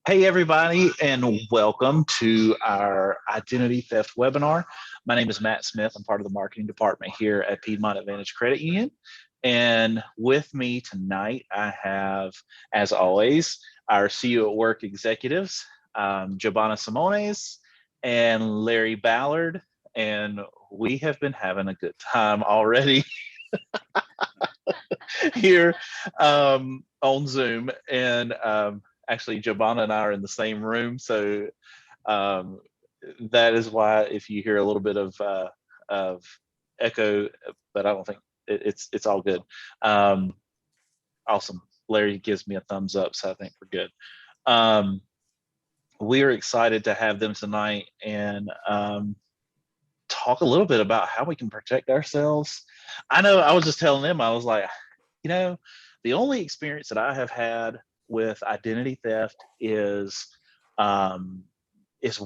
Hey, everybody, and welcome to our identity theft webinar. My name is Matt Smith. I'm part of the marketing department here at Piedmont Advantage Credit Union. And with me tonight, I have, as always, our See You at Work executives, Giovanna Simones and Larry Ballard. And we have been having a good time already here on Zoom. And actually, Giovanna and I are in the same room, so um, that is why if you hear a little bit of echo, but I don't think it's all good. Awesome. Larry gives me a thumbs up, so I think we're good. We are excited to have them tonight and talk a little bit about how we can protect ourselves. I know I was just telling them, I was like, the only experience that I have had with identity theft is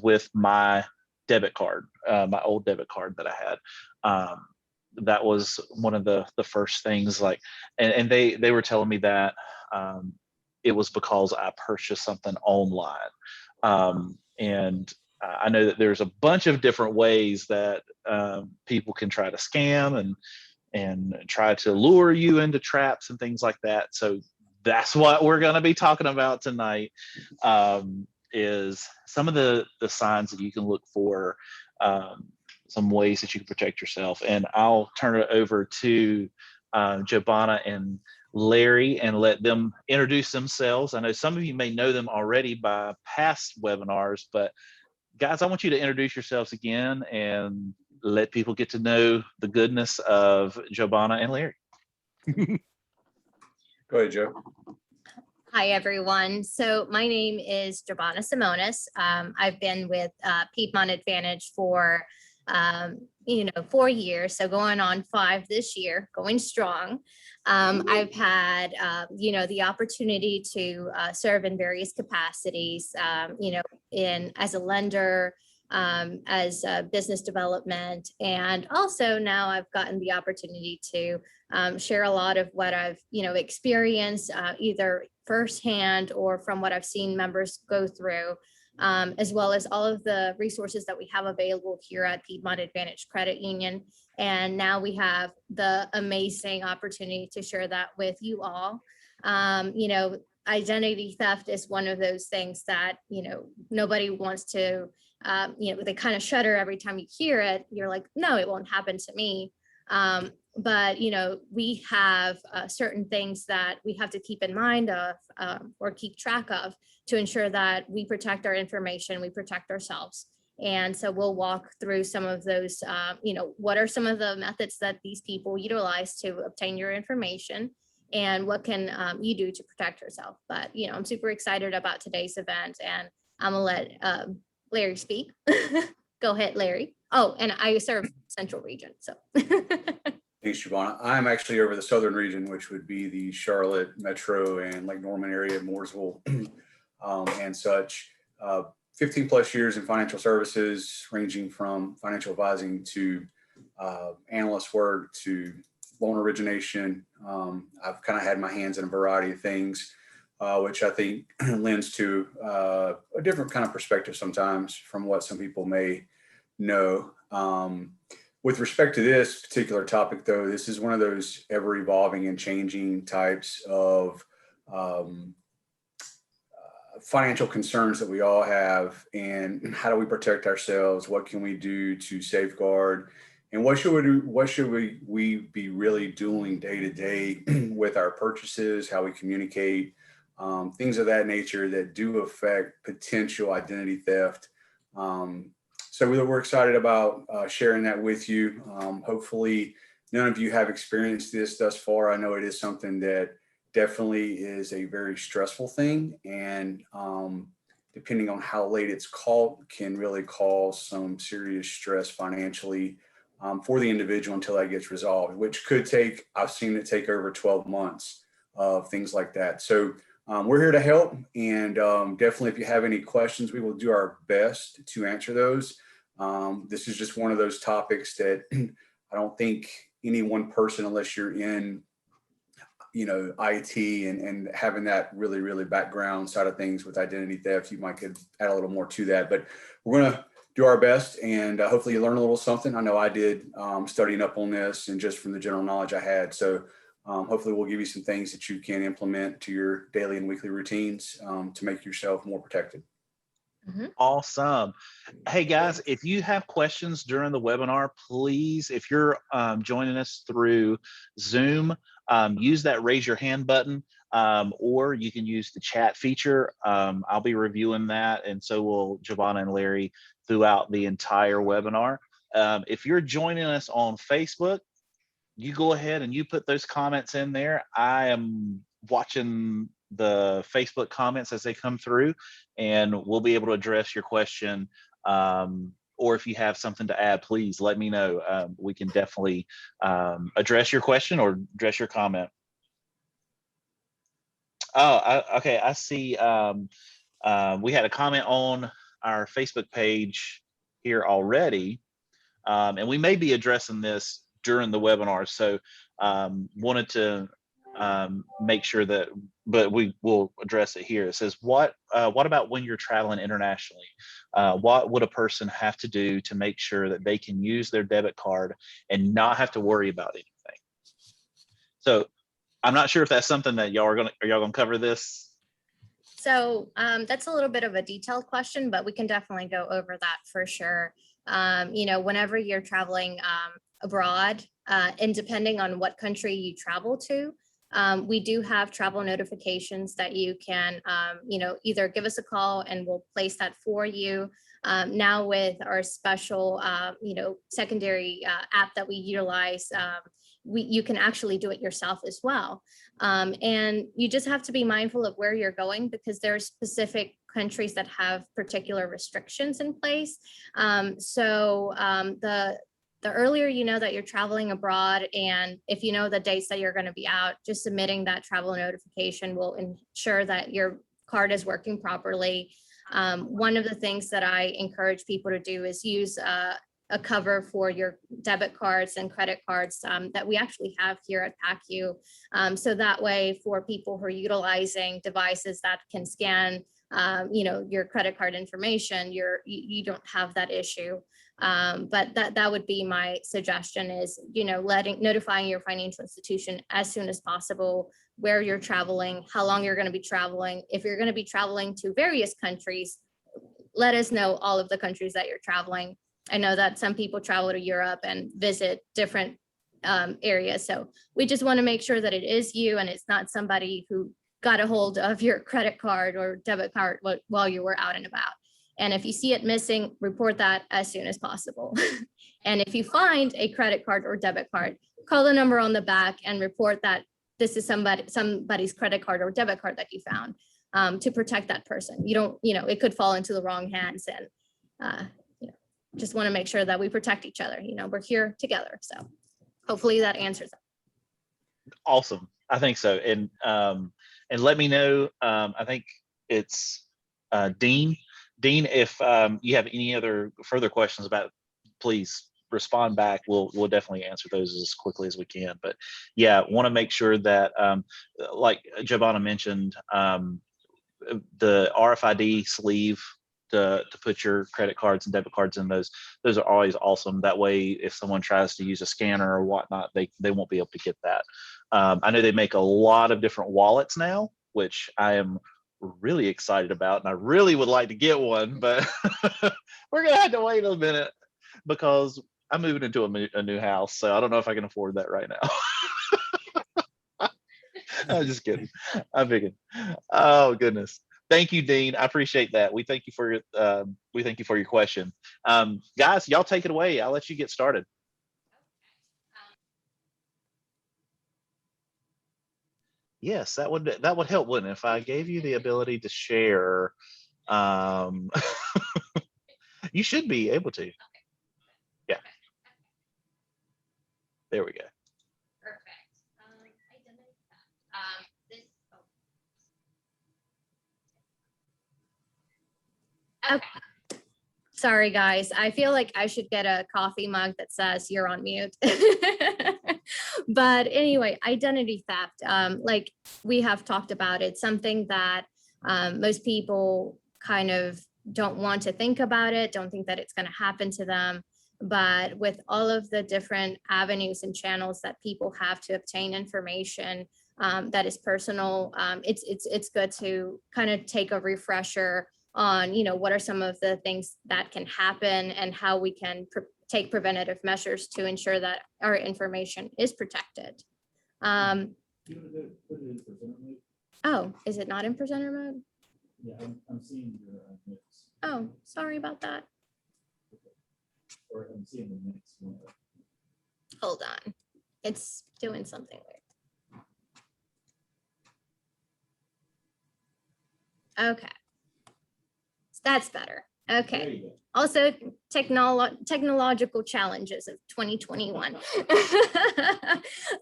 with my debit card, my old debit card that I had. That was one of the first things, like, and they were telling me that it was because I purchased something online. And I know that there's a bunch of different ways that people can try to scam and try to lure you into traps and things like that. So that's what we're going to be talking about tonight, is some of the signs that you can look for, some ways that you can protect yourself. And I'll turn it over to Giovanna and Larry and let them introduce themselves. I know some of you may know them already by past webinars, but guys, I want you to introduce yourselves again and let people get to know the goodness of Giovanna and Larry. Go ahead, Joe. Hi, everyone. So my name is Giovanna Simones. I've been with Piedmont Advantage for 4 years, so going on 5 this year, going strong. I've had the opportunity to serve in various capacities, as a lender, as business development, and also now I've gotten the opportunity to share a lot of what I've experienced, either firsthand or from what I've seen members go through, as well as all of the resources that we have available here at Piedmont Advantage Credit Union. And now we have the amazing opportunity to share that with you all. Identity theft is one of those things that, nobody wants to, they kind of shudder every time you hear it. You're like, no, it won't happen to me. But we have certain things that we have to keep in mind of, or keep track of, to ensure that we protect our information, we protect ourselves. And so we'll walk through some of those, what are some of the methods that these people utilize to obtain your information, and what can you do to protect yourself. But, I'm super excited about today's event, and I'm gonna let Larry speak. Go ahead, Larry. Oh, and I serve Central Region, so. Thanks, Giovanna. I'm actually over the Southern region, which would be the Charlotte Metro and Lake Norman area, Mooresville, and such. 15 plus years in financial services, ranging from financial advising to analyst work to loan origination. I've kind of had my hands in a variety of things, which I think lends to a different kind of perspective sometimes from what some people may know. With respect to this particular topic, though, this is one of those ever evolving and changing types of financial concerns that we all have. And how do we protect ourselves? What can we do to safeguard? And what should we do? What should we be really doing day to day with our purchases? How we communicate, things of that nature that do affect potential identity theft. So we're excited about sharing that with you. Hopefully none of you have experienced this thus far. I know it is something that definitely is a very stressful thing, and depending on how late it's caught, can really cause some serious stress financially for the individual until that gets resolved, which could take, I've seen it take over 12 months of things like that. So we're here to help, and definitely if you have any questions, we will do our best to answer those. This is just one of those topics that I don't think any one person, unless you're in IT and having that really background side of things with identity theft. You might could add a little more to that, but we're going to do our best, and hopefully you learn a little something. I know I did, studying up on this and just from the general knowledge I had. So hopefully we'll give you some things that you can implement to your daily and weekly routines to make yourself more protected. Awesome. Hey guys, if you have questions during the webinar, please, if you're joining us through Zoom, use that raise your hand button, or you can use the chat feature. I'll be reviewing that, and so will Giovanna and Larry throughout the entire webinar. If you're joining us on Facebook, you go ahead and you put those comments in there. I am watching the Facebook comments as they come through, and we'll be able to address your question. Or if you have something to add, please let me know. We can definitely address your question or address your comment. Oh, okay. I see. We had a comment on our Facebook page here already, and we may be addressing this during the webinar. So wanted to make sure that, but we will address it here. It says, what about when you're traveling internationally? What would a person have to do to make sure that they can use their debit card and not have to worry about anything? So I'm not sure if that's something that y'all are y'all gonna cover this. So that's a little bit of a detailed question, but we can definitely go over that for sure. Whenever you're traveling abroad, and depending on what country you travel to, we do have travel notifications that you can, either give us a call and we'll place that for you. Now with our special, secondary app that we utilize, you can actually do it yourself as well. And you just have to be mindful of where you're going, because there are specific countries that have particular restrictions in place. The earlier you know that you're traveling abroad, and if you know the dates that you're going to be out, just submitting that travel notification will ensure that your card is working properly. One of the things that I encourage people to do is use a cover for your debit cards and credit cards that we actually have here at PACU. So that way, for people who are utilizing devices that can scan your credit card information, you don't have that issue. But that would be my suggestion, is notifying your financial institution as soon as possible where you're traveling, how long you're going to be traveling. If you're going to be traveling to various countries, let us know all of the countries that you're traveling. I know that some people travel to Europe and visit different areas, so we just want to make sure that it is you and it's not somebody who got a hold of your credit card or debit card while you were out and about. And if you see it missing, report that as soon as possible. And if you find a credit card or debit card, call the number on the back and report that this is somebody's credit card or debit card that you found, to protect that person. You don't, it could fall into the wrong hands, and just want to make sure that we protect each other. We're here together. So hopefully that answers it. Awesome. I think so. And let me know. I think it's Dean. Dean, if you have any other further questions about it, please respond back. We'll definitely answer those as quickly as we can. But yeah, want to make sure that, like Giovanna mentioned, the RFID sleeve to put your credit cards and debit cards in, those are always awesome. That way, if someone tries to use a scanner or whatnot, they won't be able to get that. I know they make a lot of different wallets now, which I am really excited about, and I really would like to get one, but we're gonna have to wait a minute because I'm moving into a new house, so I don't know if I can afford that right now. I'm just kidding. I'm thinking. Oh goodness. Thank you, Dean. I appreciate that. We thank you for your question. Guys, y'all take it away. I'll let you get started. Yes, that would help, wouldn't it? If I gave you the ability to share, you should be able to. Yeah. There we go. Perfect. Okay. Sorry, guys. I feel like I should get a coffee mug that says you're on mute. But anyway, identity theft, like we have talked about, it's something that most people kind of don't want to think about it, don't think that it's going to happen to them. But with all of the different avenues and channels that people have to obtain information that is personal, it's good to kind of take a refresher on, what are some of the things that can happen and how we can take preventative measures to ensure that our information is protected. Oh, is it not in presenter mode? Yeah, I'm seeing your mix, Oh, sorry about that. or I'm seeing the mix one. Hold on. It's doing something weird. Okay. That's better. Okay. There you go. Also, technological challenges of 2021.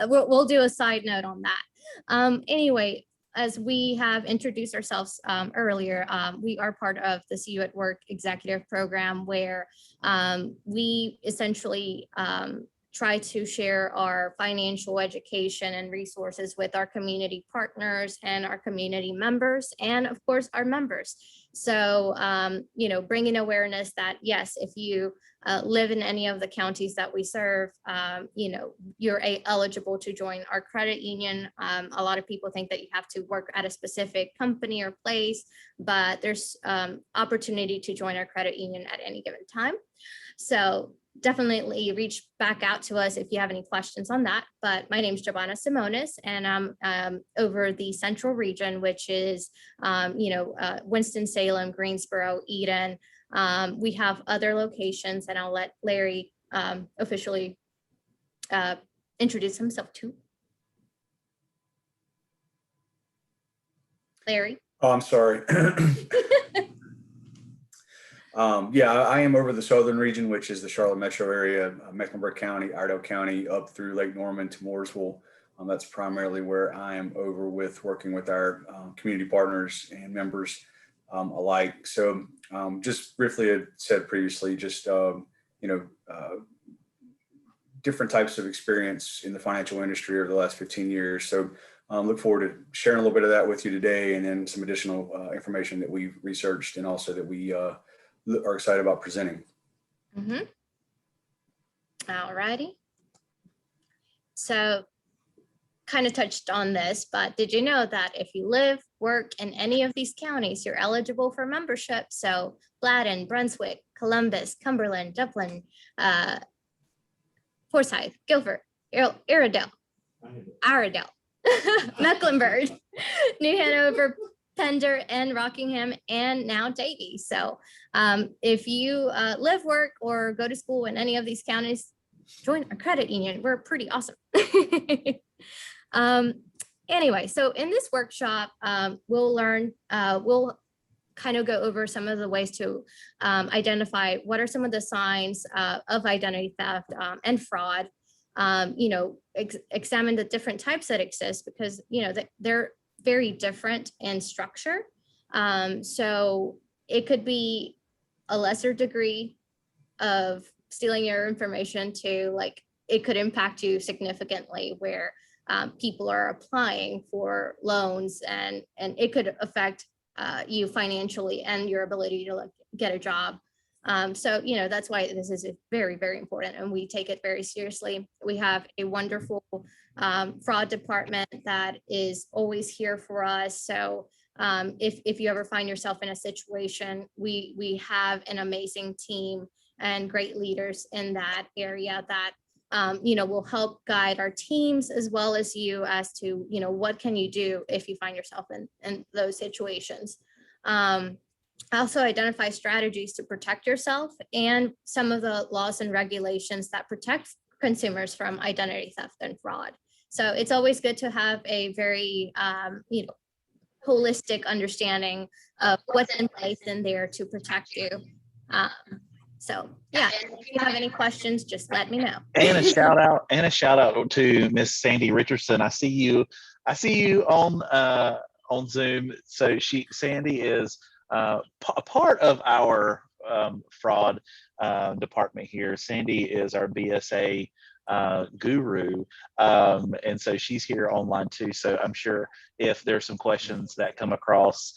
We'll do a side note on that. Anyway, as we have introduced ourselves earlier, we are part of the See You at Work executive program, where we essentially try to share our financial education and resources with our community partners and our community members, and of course our members. So, bringing awareness that, yes, if you live in any of the counties that we serve, you're eligible to join our credit union. A lot of people think that you have to work at a specific company or place, but there's opportunity to join our credit union at any given time. So definitely reach back out to us if you have any questions on that. But my name is Giovanna Simonis, and I'm over the central region, which is, Winston-Salem, Greensboro, Eden. We have other locations, and I'll let Larry officially introduce himself too. Larry. Oh, I'm sorry. Yeah, I am over the southern region, which is the Charlotte metro area, Mecklenburg County, Iredell County, up through Lake Norman to Mooresville. That's primarily where I am over with, working with our community partners and members alike. So just briefly, I said previously, just, different types of experience in the financial industry over the last 15 years. So look forward to sharing a little bit of that with you today, and then some additional information that we've researched and also that we are excited about presenting. Mm-hmm. All righty. So kind of touched on this, but did you know that if you live, work in any of these counties, you're eligible for membership? So Bladen, Brunswick, Columbus, Cumberland, Dublin, Forsyth, Guilford, Iredell, Mecklenburg, New Hanover, Pender, and Rockingham, and now Davie. So if you live, work, or go to school in any of these counties, join our credit union. We're pretty awesome. Anyway, so in this workshop, we'll kind of go over some of the ways to identify what are some of the signs of identity theft and fraud. Examine the different types that exist, because they're very different in structure. So it could be a lesser degree of stealing your information to, like, it could impact you significantly, where people are applying for loans, and it could affect you financially and your ability to get a job. So, that's why this is very, very important, and we take it very seriously. We have a wonderful fraud department that is always here for us. So if you ever find yourself in a situation, we have an amazing team and great leaders in that area that will help guide our teams as well as you as to, what can you do if you find yourself in those situations. Also identify strategies to protect yourself and some of the laws and regulations that protect consumers from identity theft and fraud. So it's always good to have a very, holistic understanding of what's in place in there to protect you. So yeah, if you have any questions, just let me know. And a shout out to Miss Sandy Richardson. I see you on Zoom. So Sandy is a part of our fraud department here. Sandy is our BSA guru. And so she's here online too. So I'm sure if there's some questions that come across,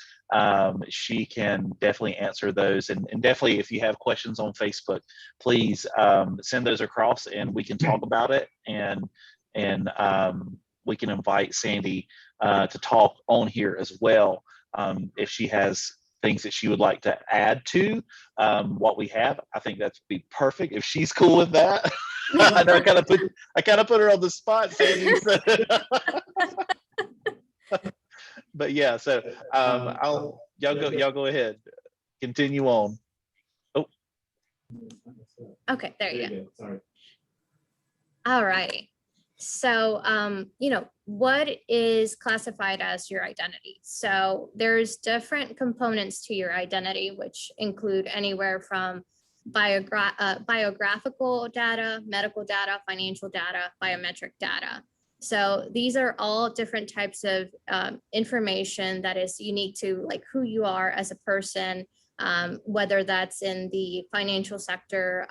she can definitely answer those. And definitely, if you have questions on Facebook, please send those across and we can talk about it. And we can invite Sandy to talk on here as well, if she has things that she would like to add to what we have. I think that'd be perfect if she's cool with that. I know I kind of put her on the spot, Sandy. So. But yeah, so y'all go ahead, continue on. Oh, Okay, there you go. Sorry. All right. So, what is classified as your identity? So there's different components to your identity, which include anywhere from biographical data, medical data, financial data, biometric data. So these are all different types of information that is unique to like who you are as a person, whether that's in the financial sector,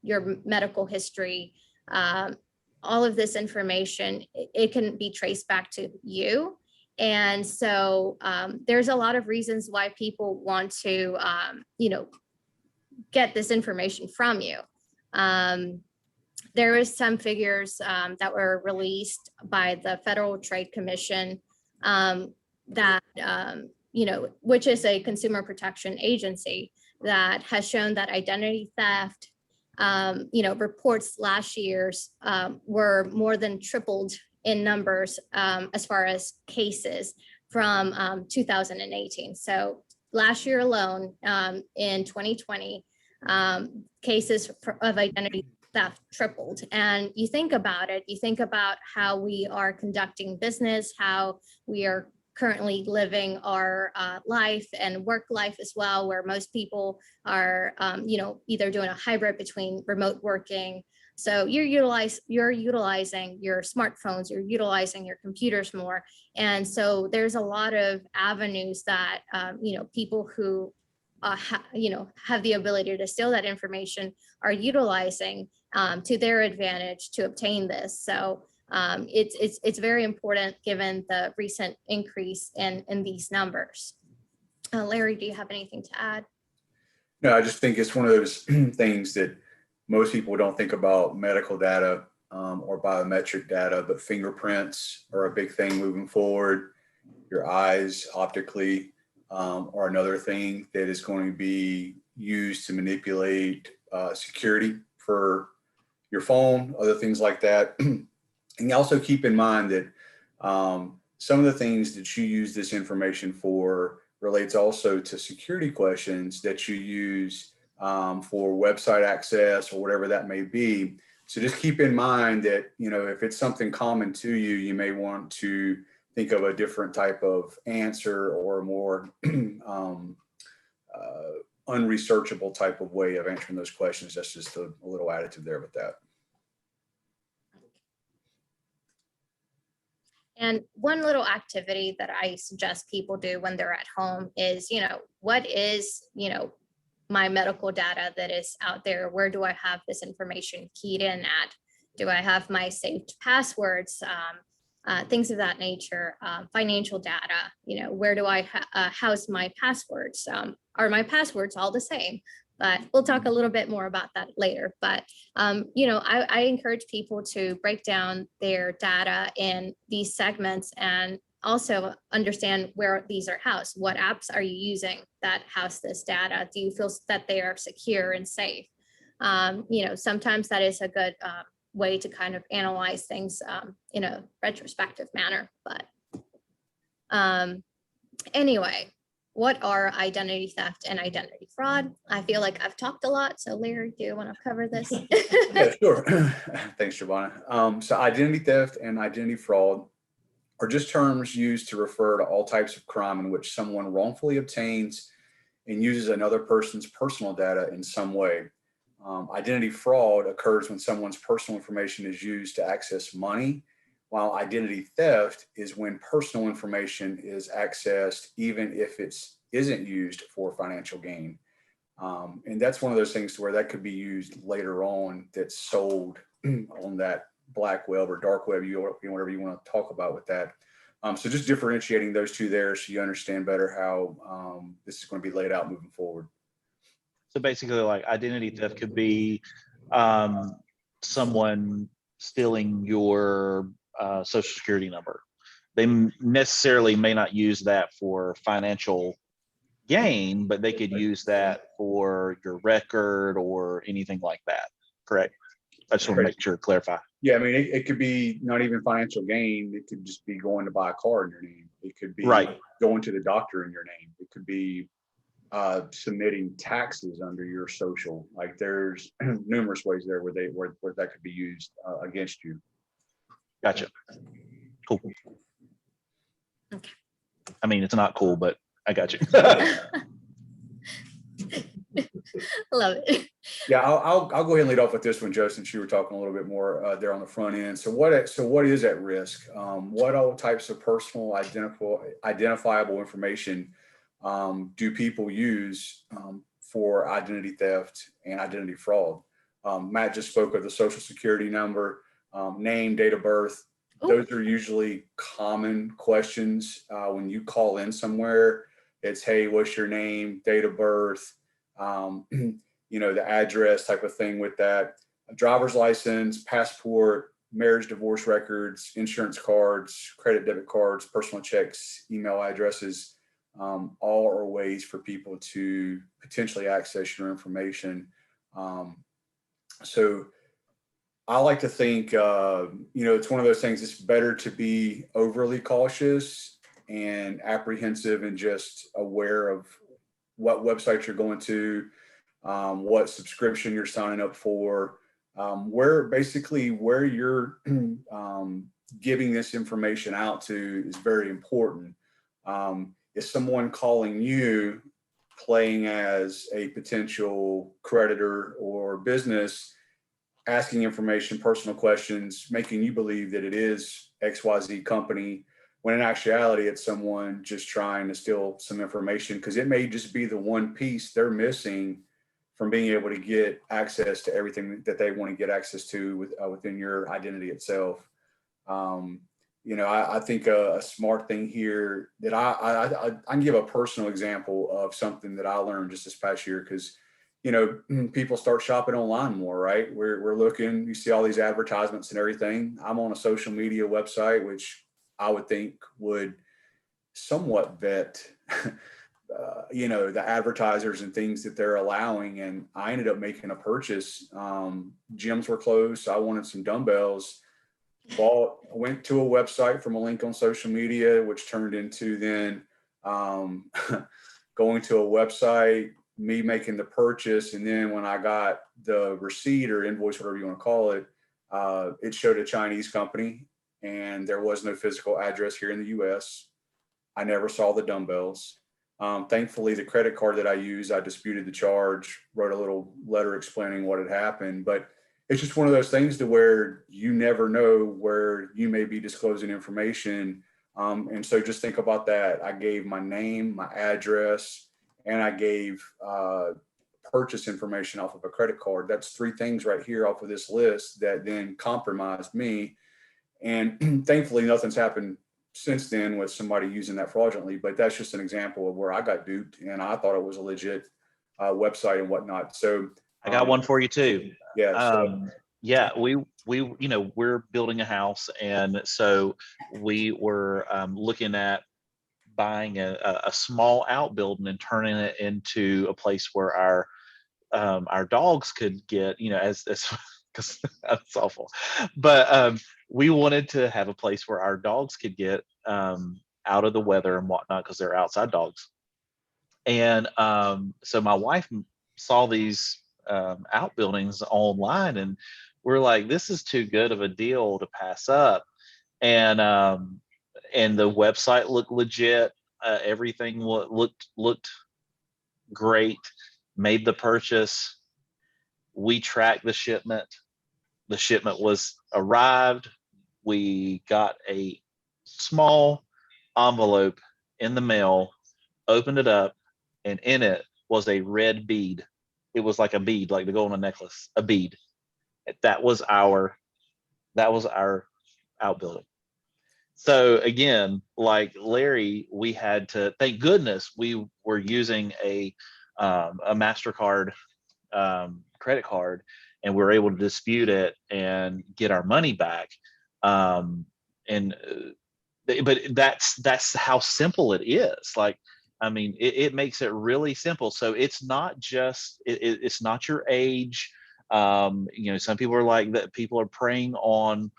your medical history, all of this information, it can be traced back to you. And so there's a lot of reasons why people want to, get this information from you. There was some figures that were released by the Federal Trade Commission that, which is a consumer protection agency, that has shown that identity theft, reports last year's were more than tripled in numbers as far as cases from 2018. So last year alone, in 2020, cases of identity theft tripled. And you think about it, you think about how we are conducting business, how we are currently living our life and work life as well, where most people are, either doing a hybrid between remote working. So you're utilizing your smartphones, you're utilizing your computers more. And so there's a lot of avenues that, people who, have the ability to steal that information are utilizing to their advantage to obtain this. So it's very important given the recent increase in these numbers. Larry, do you have anything to add? No, I just think it's one of those things that most people don't think about medical data or biometric data, but fingerprints are a big thing moving forward. Your eyes optically are another thing that is going to be used to manipulate security for your phone, other things like that. And also keep in mind that some of the things that you use this information for relates also to security questions that you use for website access or whatever that may be. So just keep in mind that, if it's something common to you, you may want to think of a different type of answer or a more unresearchable type of way of answering those questions. That's just a little additive there with that. And one little activity that I suggest people do when they're at home is, what is, my medical data that is out there? Where do I have this information keyed in at? Do I have my saved passwords? Things of that nature, financial data, where do I house my passwords? Are my passwords all the same? But we'll talk a little bit more about that later. But, I encourage people to break down their data in these segments and also understand where these are housed. What apps are you using that house this data? Do you feel that they are secure and safe? Sometimes that is a good way to kind of analyze things in a retrospective manner. But anyway, what are identity theft and identity fraud? I feel like I've talked a lot. So Larry, do you want to cover this? Yeah, sure. Thanks, Giovanna. So identity theft and identity fraud are just terms used to refer to all types of crime in which someone wrongfully obtains and uses another person's personal data in some way. Identity fraud occurs when someone's personal information is used to access money, while identity theft is when personal information is accessed even if it isn't used for financial gain. And that's one of those things where that could be used later on that's sold on that black web or dark web, whatever you want to talk about with that. So just differentiating those two there so you understand better how this is going to be laid out moving forward. So basically, like identity theft could be someone stealing your social security number. They necessarily may not use that for financial gain, but they could use that for your record or anything like that. Correct? I just want to make sure, clarify. Yeah, I mean, it could be not even financial gain. It could just be going to buy a car in your name. It could be going to the doctor in your name. It could be submitting taxes under your social. Like there's numerous ways there where that could be used against you. Gotcha. Cool. Okay. I mean, it's not cool, but I got you. Love it. Yeah, I'll go ahead and lead off with this one, Joe, since you were talking a little bit more there on the front end. So what is at risk? What all types of personal identifiable information do people use for identity theft and identity fraud? Matt just spoke of the social security number, name, date of birth. Those are usually common questions when you call in somewhere. It's, hey, what's your name, date of birth, the address type of thing with that. A driver's license, passport, marriage, divorce records, insurance cards, credit, debit cards, personal checks, email addresses, all are ways for people to potentially access your information. So I like to think, it's one of those things. It's better to be overly cautious and apprehensive and just aware of what websites you're going to, what subscription you're signing up for, where you're giving this information out to is very important. Is someone calling you playing as a potential creditor or business, asking information, personal questions, making you believe that it is XYZ company, when in actuality, it's someone just trying to steal some information because it may just be the one piece they're missing from being able to get access to everything that they want to get access to within your identity itself. I think a smart thing here that I can give a personal example of something that I learned just this past year because people start shopping online more, right? We're looking, you see all these advertisements and everything. I'm on a social media website, which I would think would somewhat vet, the advertisers and things that they're allowing. And I ended up making a purchase. Gyms were closed. So I wanted some dumbbells. Went to a website from a link on social media, which turned into then going to a website, me making the purchase. And then when I got the receipt or invoice, whatever you want to call it, it showed a Chinese company and there was no physical address here in the US. I never saw the dumbbells. Thankfully, the credit card that I used, I disputed the charge, wrote a little letter explaining what had happened. But it's just one of those things to where you never know where you may be disclosing information. And so just think about that. I gave my name, my address, and I gave purchase information off of a credit card. That's three things right here off of this list that then compromised me. And thankfully, nothing's happened since then with somebody using that fraudulently, but that's just an example of where I got duped and I thought it was a legit website and whatnot. So I got one for you too. Yeah. We're building a house. And so we were looking at buying a small outbuilding and turning it into a place where our dogs could get, as because that's awful. But we wanted to have a place where our dogs could get out of the weather and whatnot because they're outside dogs. And so my wife saw these outbuildings online, and we're like, this is too good of a deal to pass up. And the website looked legit. Everything looked great. Made the purchase. We tracked the shipment. The shipment was arrived. We got a small envelope in the mail, opened it up, and in it was a red bead. It was like a bead, like to go on a necklace, a bead. That was our outbuilding. So again, like Larry, we had to, thank goodness we were using a MasterCard credit card, and we were able to dispute it and get our money back. But that's how simple it is. Like, I mean, it makes it really simple. So it's not just, it's not your age. You know, some people are like that. People are preying on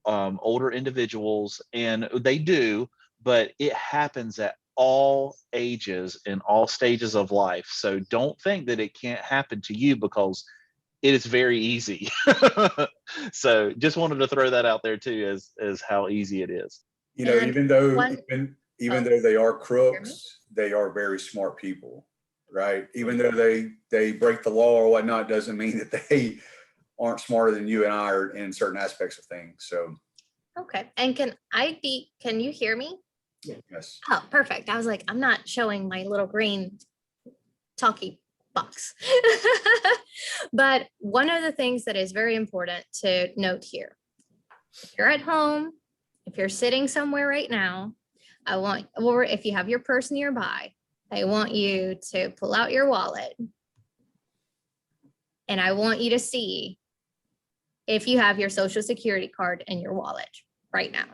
older individuals, and they do, but it happens at all ages and all stages of life. So don't think that it can't happen to you, because it is very easy. So just wanted to throw that out there too, as how easy it is. You know, And even though one- even oh, though they are hear me? crooks, they are very smart people, right? Even though they break the law or whatnot, doesn't mean that they aren't smarter than you and I are in certain aspects of things. So Okay, and can you hear me? yes. Oh, perfect. I was like, I'm not showing my little green talkie box. But one of the things that is very important to note here, if you're at home, if you're sitting somewhere right now, or if you have your purse nearby, I want you to pull out your wallet, and I want you to see if you have your social security card in your wallet right now.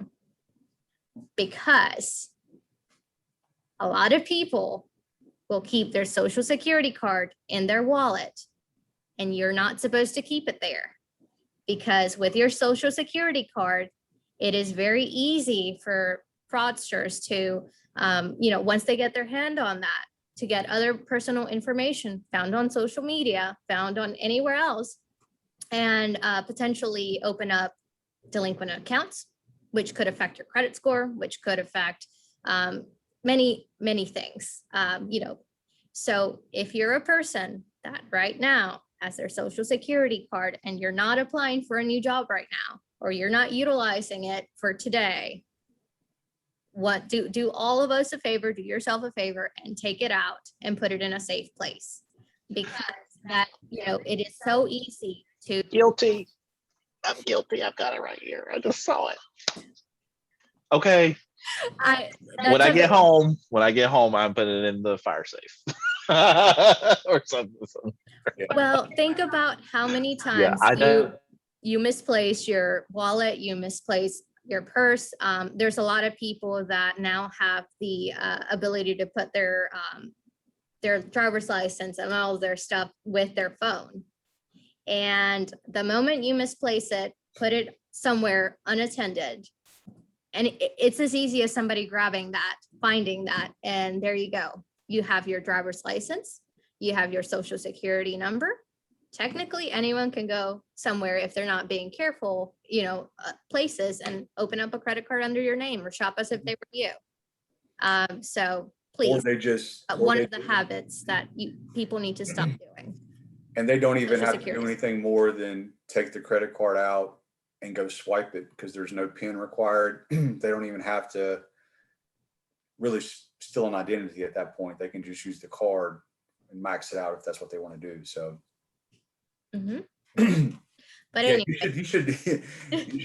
Because a lot of people will keep their social security card in their wallet, and you're not supposed to keep it there. Because with your social security card, it is very easy for fraudsters to, once they get their hand on that, to get other personal information found on social media, found on anywhere else, and potentially open up delinquent accounts, which could affect your credit score, which could affect many, many things. So if you're a person that right now has their social security card and you're not applying for a new job right now, or you're not utilizing it for today, do all of us a favor, do yourself a favor, and take it out and put it in a safe place. Because that, it is so easy to. Guilty. I'm guilty. I've got it right here. I just saw it. Okay. When I get home, I'm putting it in the fire safe. Or something. Well, think about how many Yeah, times I know. you misplace your wallet, you misplace your purse. There's a lot of people that now have the ability to put their driver's license and all their stuff with their phone. And the moment you misplace it, put it somewhere unattended. And it's as easy as somebody grabbing that, finding that, and there you go. You have your driver's license, you have your social security number. Technically, anyone can go somewhere if they're not being careful, places, and open up a credit card under your name or shop us if they were you. So please, one of the habits that people need to stop doing. And they don't even Social have to security. do anything more than take the credit card out and go swipe it, because there's no PIN required. They don't even have to really steal an identity at that point. They can just use the card and max it out if that's what they want to do. So, But yeah, anyway, you should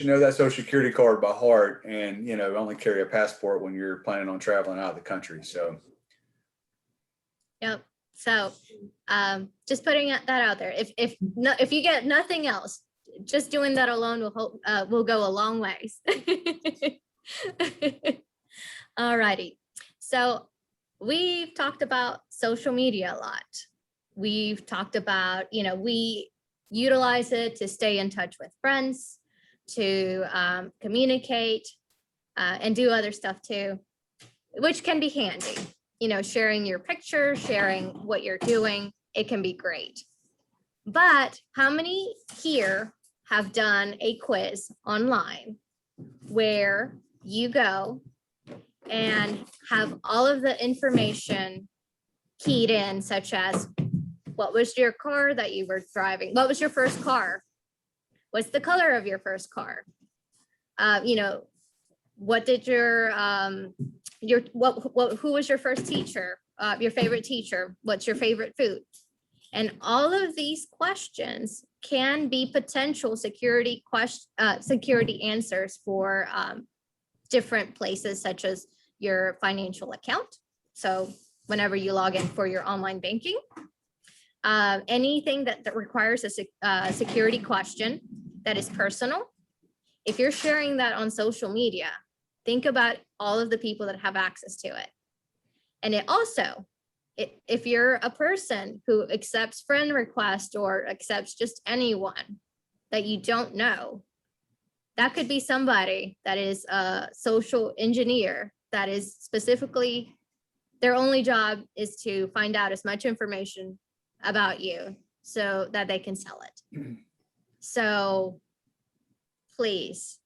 know that social security card by heart, and only carry a passport when you're planning on traveling out of the country. So, yep. So just putting that out there. If you get nothing else, just doing that alone will go a long ways. All righty. So we've talked about social media a lot. We've talked about, we utilize it to stay in touch with friends, to communicate, and do other stuff too, which can be handy. Sharing your pictures, sharing what you're doing, it can be great. But how many here have done a quiz online where you go and have all of the information keyed in, such as what was your car that you were driving? What was your first car? What's the color of your first car? What did who was your first teacher? Your favorite teacher? What's your favorite food? And all of these questions can be potential security answers for different places, such as your financial account. So whenever you log in for your online banking, anything that requires a security question that is personal. If you're sharing that on social media, think about all of the people that have access to it. And it also, if you're a person who accepts friend requests or accepts just anyone that you don't know, that could be somebody that is a social engineer that is specifically, their only job is to find out as much information about you so that they can sell it. So please,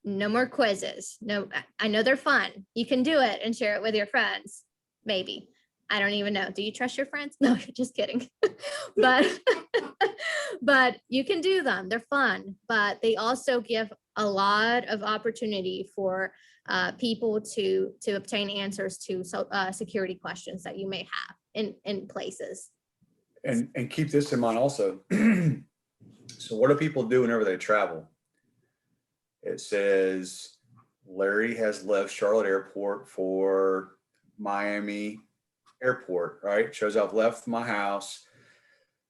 no more quizzes. No, I know they're fun. You can do it and share it with your friends. Maybe. I don't even know. Do you trust your friends? No, just kidding. but you can do them. They're fun, but they also give a lot of opportunity for people to obtain answers to security questions that you may have in places. And keep this in mind also. So what do people do whenever they travel? It says Larry has left Charlotte Airport for Miami Airport, right? Shows I've left my house.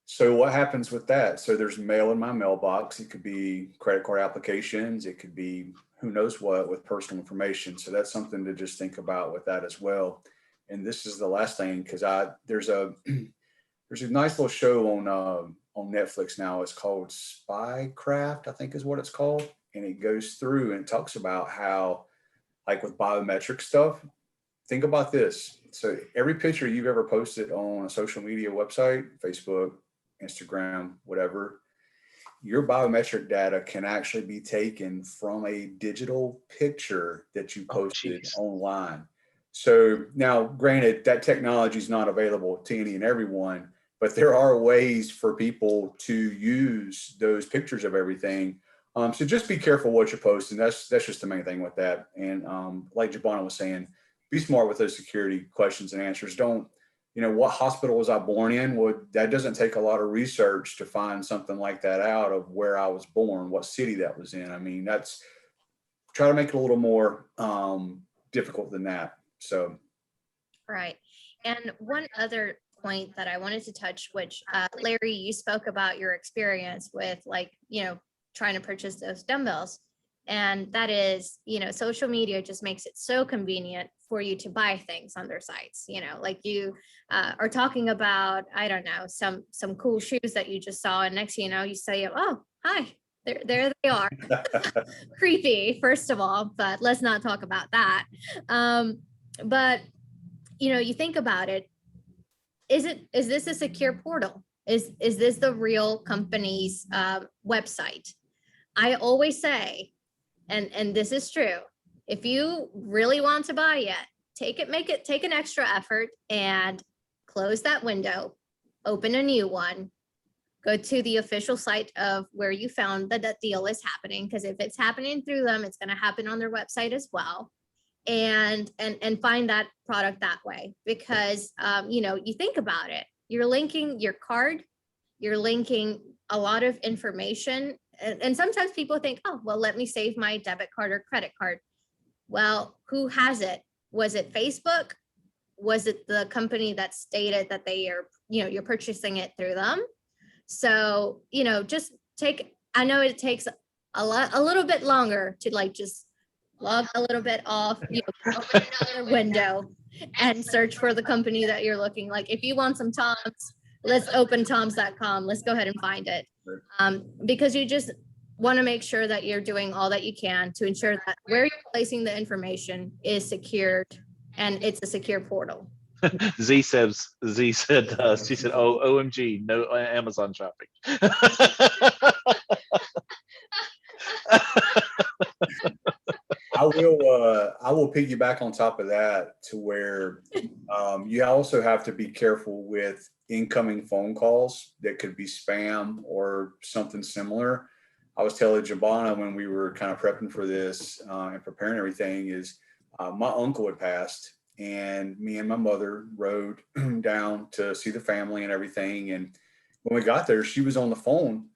So what happens with that? So there's mail in my mailbox. It could be credit card applications. It could be who knows what with personal information. So that's something to just think about with that as well. And this is the last thing, because there's a nice little show on Netflix now. It's called Spycraft, I think is what it's called. And it goes through and talks about how, like with biometric stuff, think about this. So every picture you've ever posted on a social media website, Facebook, Instagram, whatever, your biometric data can actually be taken from a digital picture that you posted online. So now, granted, that technology is not available to any and everyone, but there are ways for people to use those pictures of everything. So just be careful what you're posting. That's just the main thing with that. And like Jabana was saying, be smart with those security questions and answers. Don't, what hospital was I born in? Well, that doesn't take a lot of research to find something like that out of where I was born, what city that was in. I mean, try to make it a little more difficult than that. So. Right. And one other point that I wanted to touch, which Larry, you spoke about your experience with trying to purchase those dumbbells. And that is, social media just makes it so convenient for you to buy things on their sites. Like you are talking about, I don't know, some cool shoes that you just saw. And next, you say, oh, hi, there they are. Creepy, first of all, but let's not talk about that. But, you think about it. Is this a secure portal? Is this the real company's website? I always say, and this is true, if you really want to buy it, take an extra effort and close that window, open a new one, go to the official site of where you found that deal is happening. Because if it's happening through them, it's going to happen on their website as well. And find that product that way. Because, you think about it, you're linking your card, you're linking a lot of information. And sometimes people think, oh, well, let me save my debit card or credit card. Well, who has it? Was it Facebook? Was it the company that stated that they are, you're purchasing it through them? So, just I know it takes a little bit longer to just log a little bit off, open another window and search for the company that you're looking. Like if you want some Toms, let's open toms.com. Let's go ahead and find it. Because you just want to make sure that you're doing all that you can to ensure that where you're placing the information is secured and it's a secure portal. Z said, she said, oh, OMG, no Amazon shopping. I will piggyback on top of that to where you also have to be careful with incoming phone calls that could be spam or something similar. I was telling Jabana when we were kind of prepping for this and preparing everything is my uncle had passed and me and my mother rode down to see the family and everything. And when we got there, she was on the phone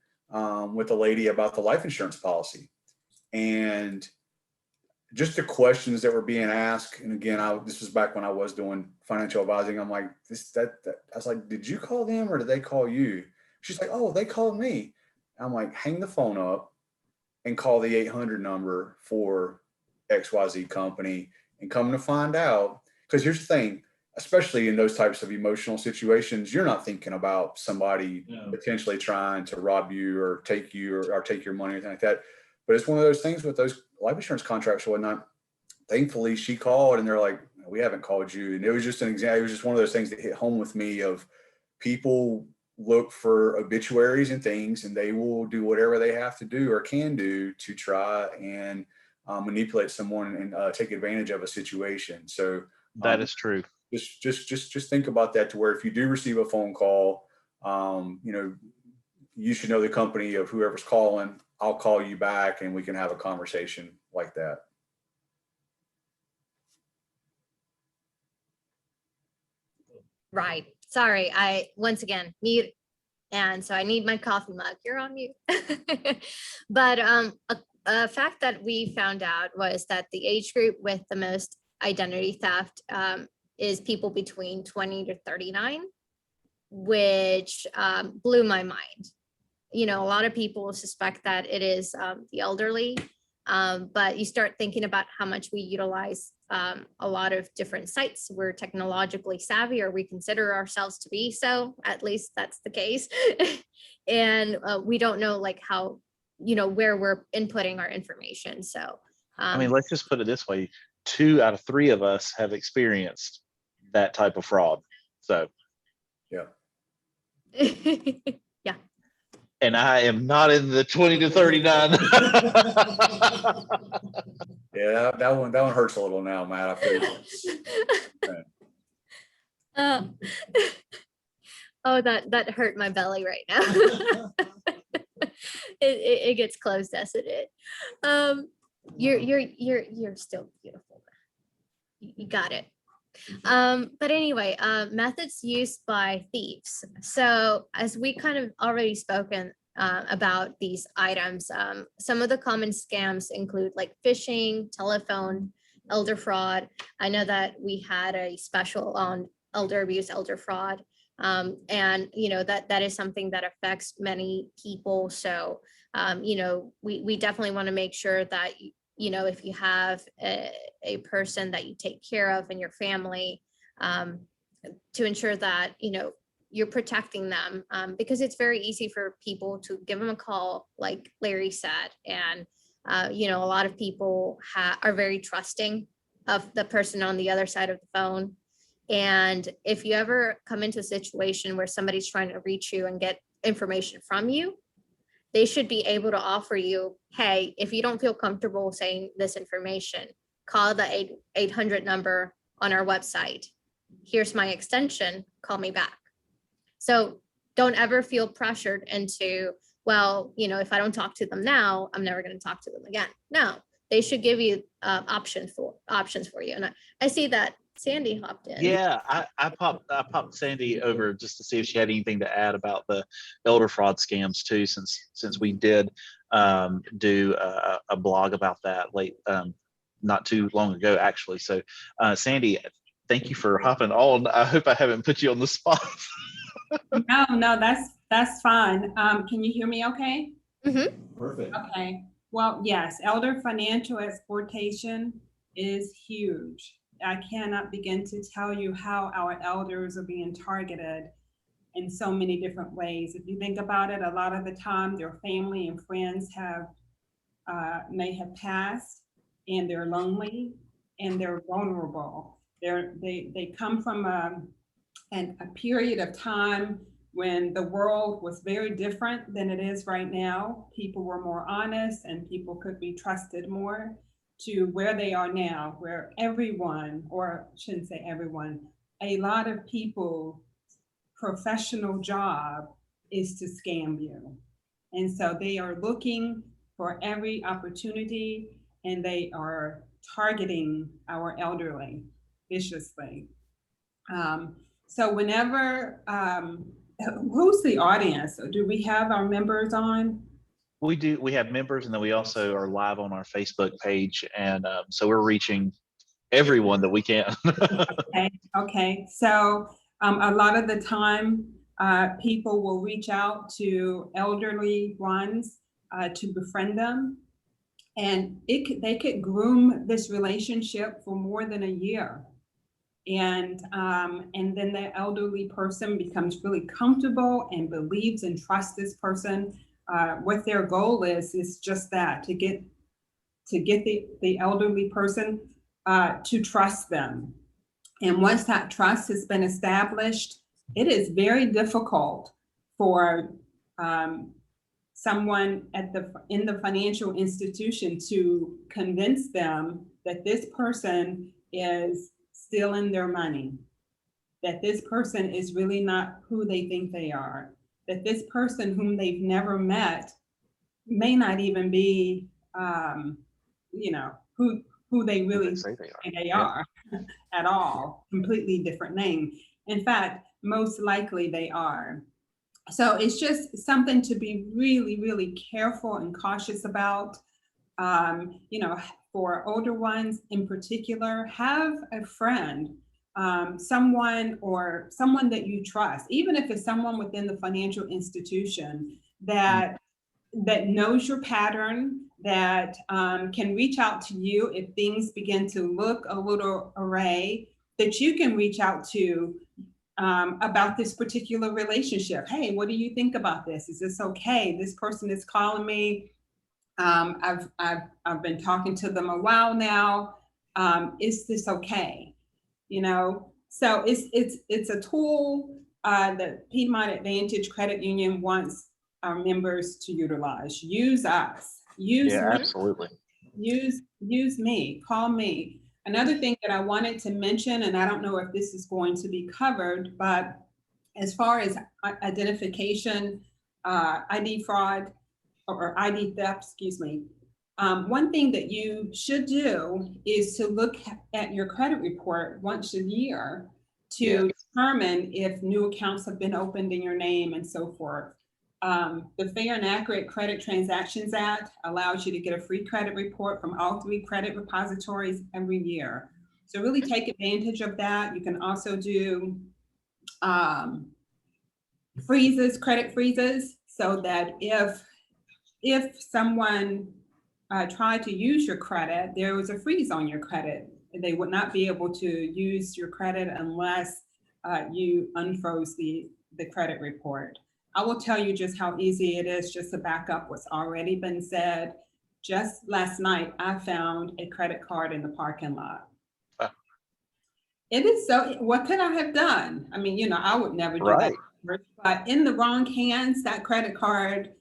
with a lady about the life insurance policy, and just the questions that were being asked. And again, this was back when I was doing financial advising. I'm like, I was like, did you call them or did they call you? She's like, oh, they called me. I'm like, hang the phone up and call the 800 number for XYZ company. And come to find out, because here's the thing, especially in those types of emotional situations, you're not thinking about somebody potentially trying to rob you or take you or take your money or anything like that. But it's one of those things with those life insurance contracts or whatnot. Thankfully, she called and they're like, we haven't called you. And it was just an example. It was just one of those things that hit home with me of people look for obituaries and things, and they will do whatever they have to do or can do to try and manipulate someone and take advantage of a situation. So That is true. Just think about that, to where if you do receive a phone call, you should know the company of whoever's calling. I'll call you back and we can have a conversation like that. Right. Sorry, I once again mute, and so I need my coffee mug. You're on mute. But a fact that we found out was that the age group with the most identity theft is people between 20 to 39, which blew my mind. A lot of people suspect that it is the elderly, but you start thinking about how much we utilize a lot of different sites. We're technologically savvy, or we consider ourselves to be so. At least that's the case. And we don't know how, where we're inputting our information. So I mean, let's just put it this way: 2 out of 3 of us have experienced that type of fraud. So yeah. Yeah. And I am not in the 20 to 39. Yeah, that one hurts a little now, Matt. I feel Oh, that hurt my belly right now. It gets close, doesn't it? You're still beautiful. You got it. But anyway, methods used by thieves. So as we kind of already spoken about these items, some of the common scams include phishing, telephone, elder fraud. I know that we had a special on elder abuse, elder fraud. And that is something that affects many people. So we definitely want to make sure that if you have a person that you take care of in your family, to ensure that, you're protecting them, because it's very easy for people to give them a call, like Larry said. And, a lot of people are very trusting of the person on the other side of the phone. And if you ever come into a situation where somebody's trying to reach you and get information from you, they should be able to offer you, hey, if you don't feel comfortable saying this information, call the 800 number on our website. Here's my extension, call me back. So don't ever feel pressured into, well, if I don't talk to them now, I'm never going to talk to them again. No, they should give you options for you. And I see that Sandy hopped in. Yeah, I popped Sandy over just to see if she had anything to add about the elder fraud scams too, since we did do a blog about that not too long ago, actually. So Sandy, thank you for hopping on. I hope I haven't put you on the spot. No, that's fine. Can you hear me okay? Mm-hmm. Perfect. Okay. Well, yes, elder financial exploitation is huge. I cannot begin to tell you how our elders are being targeted in so many different ways. If you think about it, a lot of the time their family and friends may have passed, and they're lonely and they're vulnerable. They come from a period of time when the world was very different than it is right now. People were more honest and people could be trusted more, to where they are now, where everyone, or I shouldn't say everyone, a lot of people professional job is to scam you. And so they are looking for every opportunity, and they are targeting our elderly viciously. So whenever who's the audience? Do we have our members on? We do. We have members, and then we also are live on our Facebook page, and so we're reaching everyone that we can. Okay. So a lot of the time, people will reach out to elderly ones to befriend them, and they could groom this relationship for more than a year. And then the elderly person becomes really comfortable and believes and trusts this person. What their goal is just that, to get the elderly person to trust them. And once that trust has been established, it is very difficult for someone in the financial institution to convince them that this person is stealing their money, that this person is really not who they think they are, that this person whom they've never met may not even be, who they really say they are at all. Completely different name. In fact, most likely they are. So it's just something to be really, really careful and cautious about. For older ones in particular, have a friend, someone that you trust, even if it's someone within the financial institution that knows your pattern, that can reach out to you if things begin to look a little awry, that you can reach out to about this particular relationship. Hey, what do you think about this? Is this okay? This person is calling me. I've been talking to them a while now. Is this okay? So it's a tool that Piedmont Advantage Credit Union wants our members to utilize. Use us. Use me. Absolutely. Use me. Call me. Another thing that I wanted to mention, and I don't know if this is going to be covered, but as far as identification, ID fraud, or ID theft, excuse me. One thing that you should do is to look at your credit report once a year to determine if new accounts have been opened in your name and so forth. The Fair and Accurate Credit Transactions Act allows you to get a free credit report from all 3 credit repositories every year. So really take advantage of that. You can also do credit freezes, so that if someone tried to use your credit, there was a freeze on your credit. They would not be able to use your credit unless you unfroze the credit report. I will tell you just how easy it is just to back up what's already been said. Just last night, I found a credit card in the parking lot. It is so, what could I have done? I mean, I would never do that. But in the wrong hands, that credit card,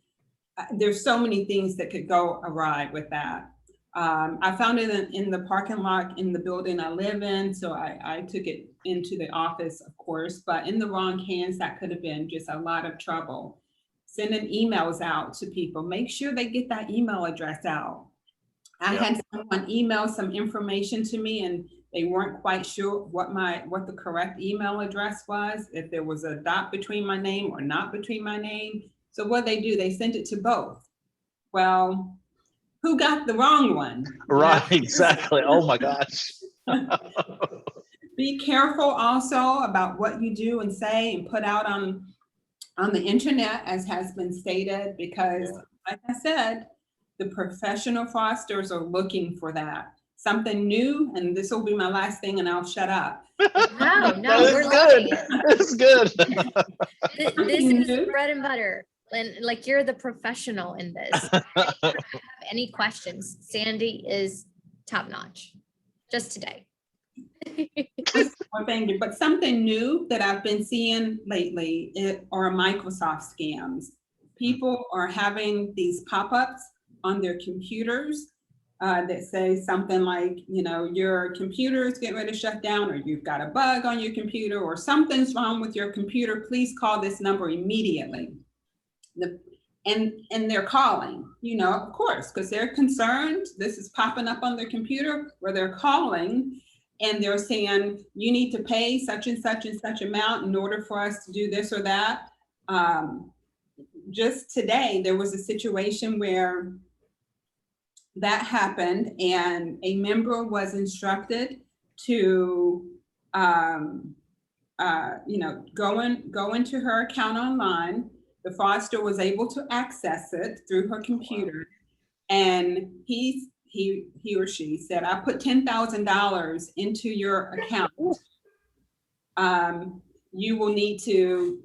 there's so many things that could go awry with that. I found it in the parking lot in the building I live in, so I took it into the office, of course, but in the wrong hands, that could have been just a lot of trouble. Sending emails out to people, make sure they get that email address out. I had someone email some information to me, and they weren't quite sure what the correct email address was, if there was a dot between my name or not between my name. So what they do, they sent it to both. Well, who got the wrong one? Right, exactly. Oh my gosh. Be careful also about what you do and say and put out on the internet, as has been stated, because like I said, the professional fraudsters are looking for that. Something new, and this will be my last thing and I'll shut up. No, we're good. It's good. This is bread and butter. And like, you're the professional in this. If you have any questions, Sandy is top notch just today. But something new that I've been seeing lately are Microsoft scams. People are having these pop-ups on their computers that say something like, your computer is getting ready to shut down, or you've got a bug on your computer, or something's wrong with your computer. Please call this number immediately. And they're calling, of course, because they're concerned. This is popping up on their computer where they're calling, and they're saying, you need to pay such and such and such amount in order for us to do this or that. just today, there was a situation where that happened, and a member was instructed to, go into her account online. The fraudster was able to access it through her computer, and he or she said, "I put $10,000 into your account. You will need to,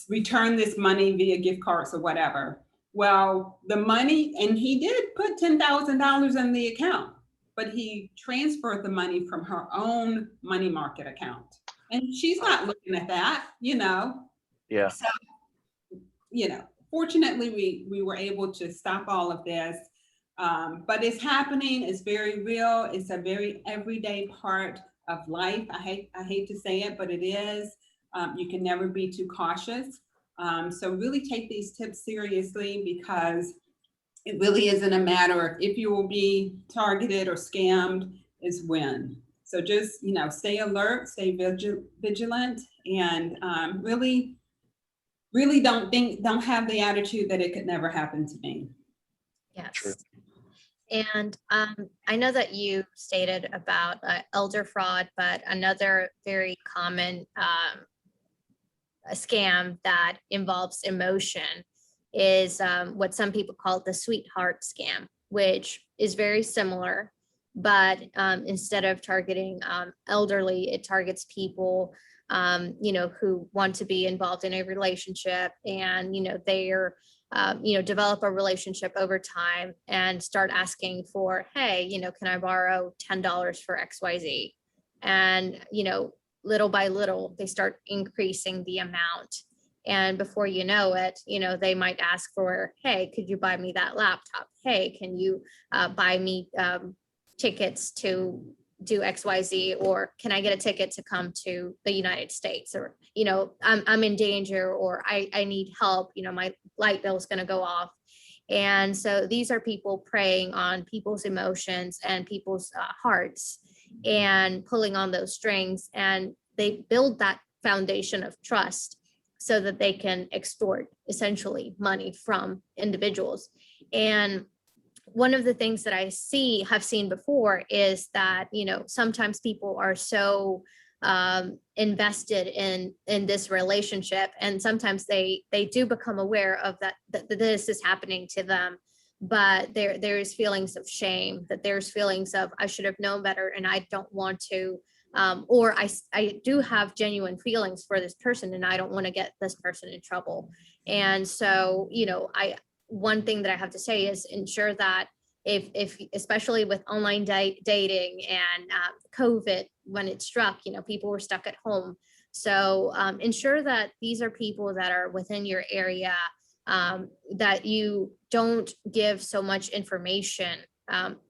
return this money via gift cards or whatever." Well, the money, and he did put $10,000 in the account, but he transferred the money from her own money market account. And she's not looking at that, Yeah. So, fortunately, we were able to stop all of this. But it's happening, it's very real, it's a very everyday part of life. I hate to say it, but it is. You can never be too cautious. So really take these tips seriously, because it really isn't a matter of if you will be targeted or scammed, is when. So just, stay alert, stay vigilant, and really don't have the attitude that it could never happen to me. Yes. True. And I know that you stated about elder fraud, but another very common scam that involves emotion is what some people call the sweetheart scam, which is very similar, but instead of targeting elderly, it targets people who want to be involved in a relationship, and they're develop a relationship over time and start asking for, hey, can I borrow $10 for XYZ? And little by little, they start increasing the amount. And before you know it, they might ask for, hey, could you buy me that laptop? Hey, can you buy me tickets to do XYZ, or can I get a ticket to come to the United States? Or, I'm in danger, or I need help, my light bill is going to go off. And so these are people preying on people's emotions and people's hearts, and pulling on those strings, and they build that foundation of trust so that they can extort essentially money from individuals. And one of the things that I have seen before is that, sometimes people are so invested in this relationship, and sometimes they do become aware of that this is happening to them, but there's feelings of shame, that there's feelings of, I should have known better, and I don't want to, or I do have genuine feelings for this person, and I don't want to get this person in trouble. And so, one thing that I have to say is ensure that if especially with online dating and COVID, when it struck, people were stuck at home. So ensure that these are people that are within your area, that you don't give so much information on,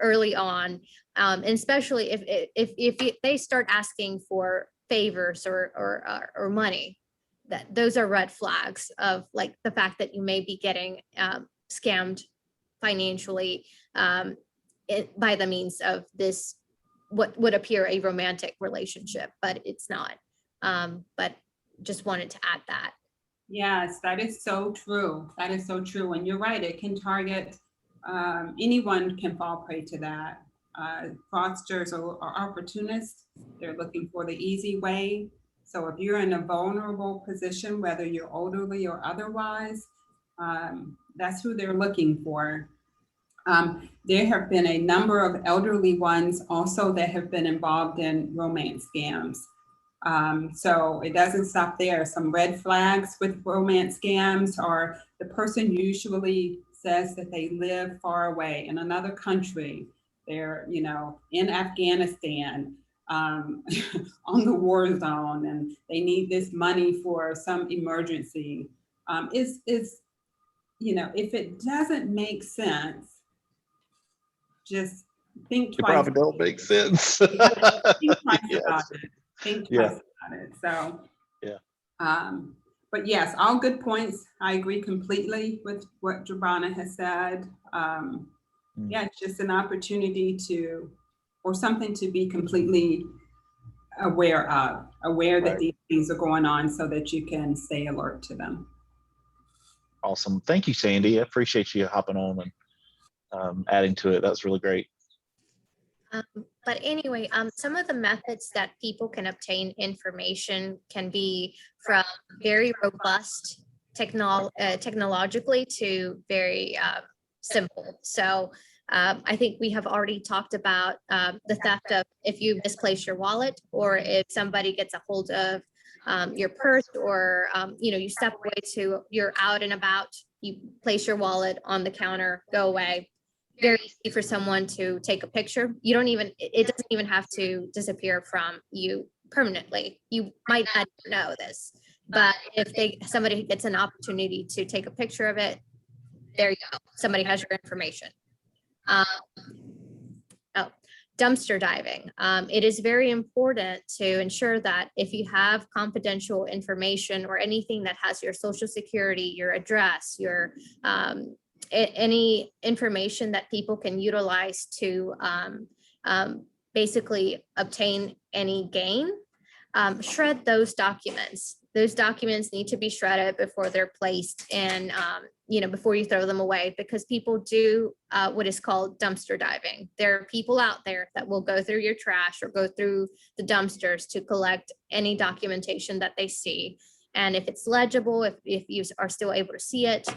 early on, and especially if they start asking for favors or money, that those are red flags of like the fact that you may be getting scammed financially by the means of this, what would appear a romantic relationship, but it's not. But just wanted to add that. Yes, that is so true. That is so true. And you're right, it can target, anyone can fall prey to that. Fraudsters are opportunists. They're looking for the easy way. So if you're in a vulnerable position, whether you're elderly or otherwise, that's who they're looking for. There have been a number of elderly ones also that have been involved in romance scams. So it doesn't stop there. Some red flags with romance scams are the person usually says that they live far away in another country. They're, in Afghanistan, on the war zone, and they need this money for some emergency. If it doesn't make sense, just think twice. It probably don't make sense. Think twice Yes. about it. Think Yeah. twice about it. So, yeah. But yes, all good points. I agree completely with what Jabana has said. Yeah, it's just an opportunity or something to be completely aware of, that Right. these things are going on so that you can stay alert to them. Awesome. Thank you, Sandy. I appreciate you hopping on and adding to it. That was really great. But anyway, some of the methods that people can obtain information can be from very robust technologically to very simple. So I think we have already talked about the theft of if you misplace your wallet, or if somebody gets a hold of your purse, or you step away you're out and about, you place your wallet on the counter, go away. Very easy for someone to take a picture. You don't even, it doesn't even have to disappear from you permanently. You might not know this, but if somebody gets an opportunity to take a picture of it, there you go. Somebody has your information. Dumpster diving. It is very important to ensure that if you have confidential information or anything that has your social security, your address, your any information that people can utilize to basically obtain any gain, shred those documents. Those documents need to be shredded before they're placed in, before you throw them away, because people do what is called dumpster diving. There are people out there that will go through your trash or go through the dumpsters to collect any documentation that they see. And if it's legible, if you are still able to see it,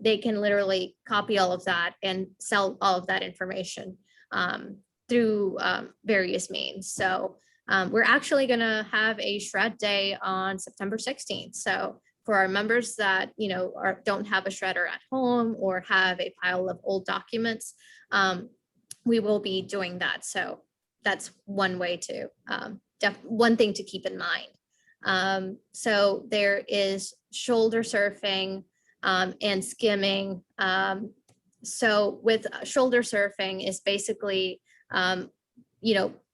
they can literally copy all of that and sell all of that information through various means. So we're actually going to have a shred day on September 16th. So for our members that, don't have a shredder at home or have a pile of old documents, we will be doing that. So that's one way to, one thing to keep in mind. So there is shoulder surfing and skimming. So with shoulder surfing is basically,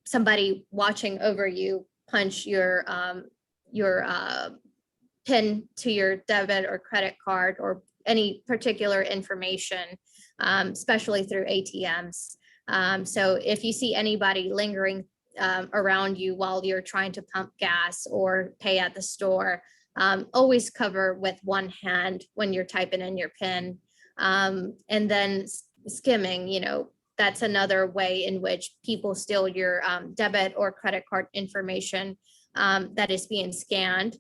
somebody watching over you punch your PIN to your debit or credit card or any particular information, especially through ATMs. So if you see anybody lingering around you while you're trying to pump gas or pay at the store, always cover with one hand when you're typing in your PIN. And then skimming, that's another way in which people steal your debit or credit card information that is being scanned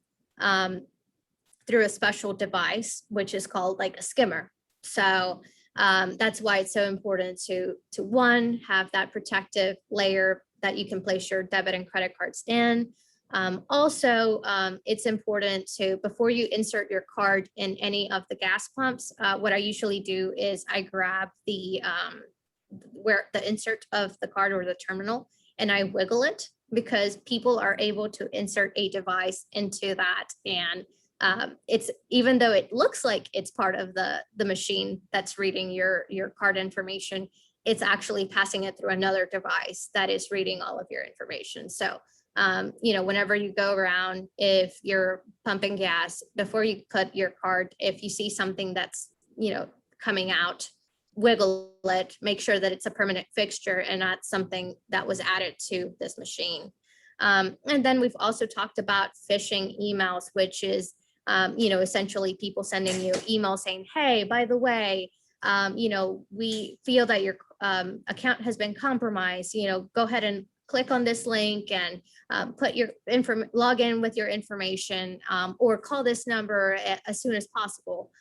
through a special device, which is called like a skimmer. So that's why it's so important to one, have that protective layer that you can place your debit and credit cards in. Also, it's important to, before you insert your card in any of the gas pumps, what I usually do is I grab the where the insert of the card or the terminal, and I wiggle it, because people are able to insert a device into that. And it's, even though it looks like it's part of the machine that's reading your card information, it's actually passing it through another device that is reading all of your information. So whenever you go around, if you're pumping gas, before you put your card, if you see something that's, coming out, wiggle it, make sure that it's a permanent fixture and not something that was added to this machine. And then we've also talked about phishing emails, which is, essentially people sending you emails saying, hey, by the way, we feel that your account has been compromised, go ahead and click on this link and put your log in with your information, or call this number as soon as possible.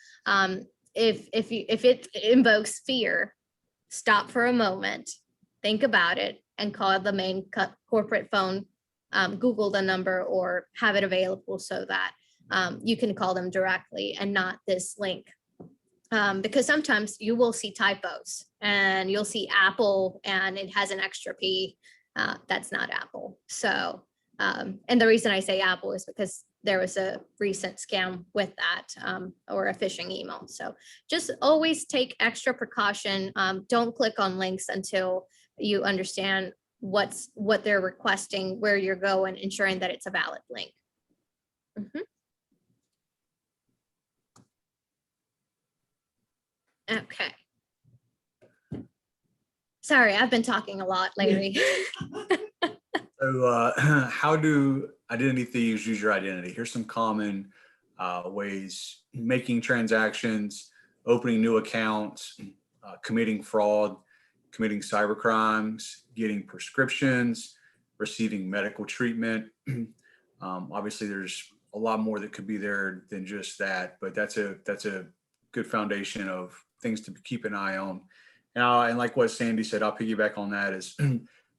If it invokes fear, stop for a moment, think about it, and call the main corporate phone, Google the number or have it available so that you can call them directly and not this link. Because sometimes you will see typos and you'll see Apple and it has an extra P. That's not Apple. So, and the reason I say Apple is because there was a recent scam with that, or a phishing email. So just always take extra precaution. Don't click on links until you understand what they're requesting, where you're going, ensuring that it's a valid link. Okay. Sorry, I've been talking a lot, Larry. So how do identity thieves use your identity. Here's some common ways: making transactions, opening new accounts, committing fraud, committing cyber crimes, getting prescriptions, receiving medical treatment. Obviously, there's a lot more that could be there than just that, but that's a good foundation of things to keep an eye on. And like what Sandy said, I'll piggyback on that, is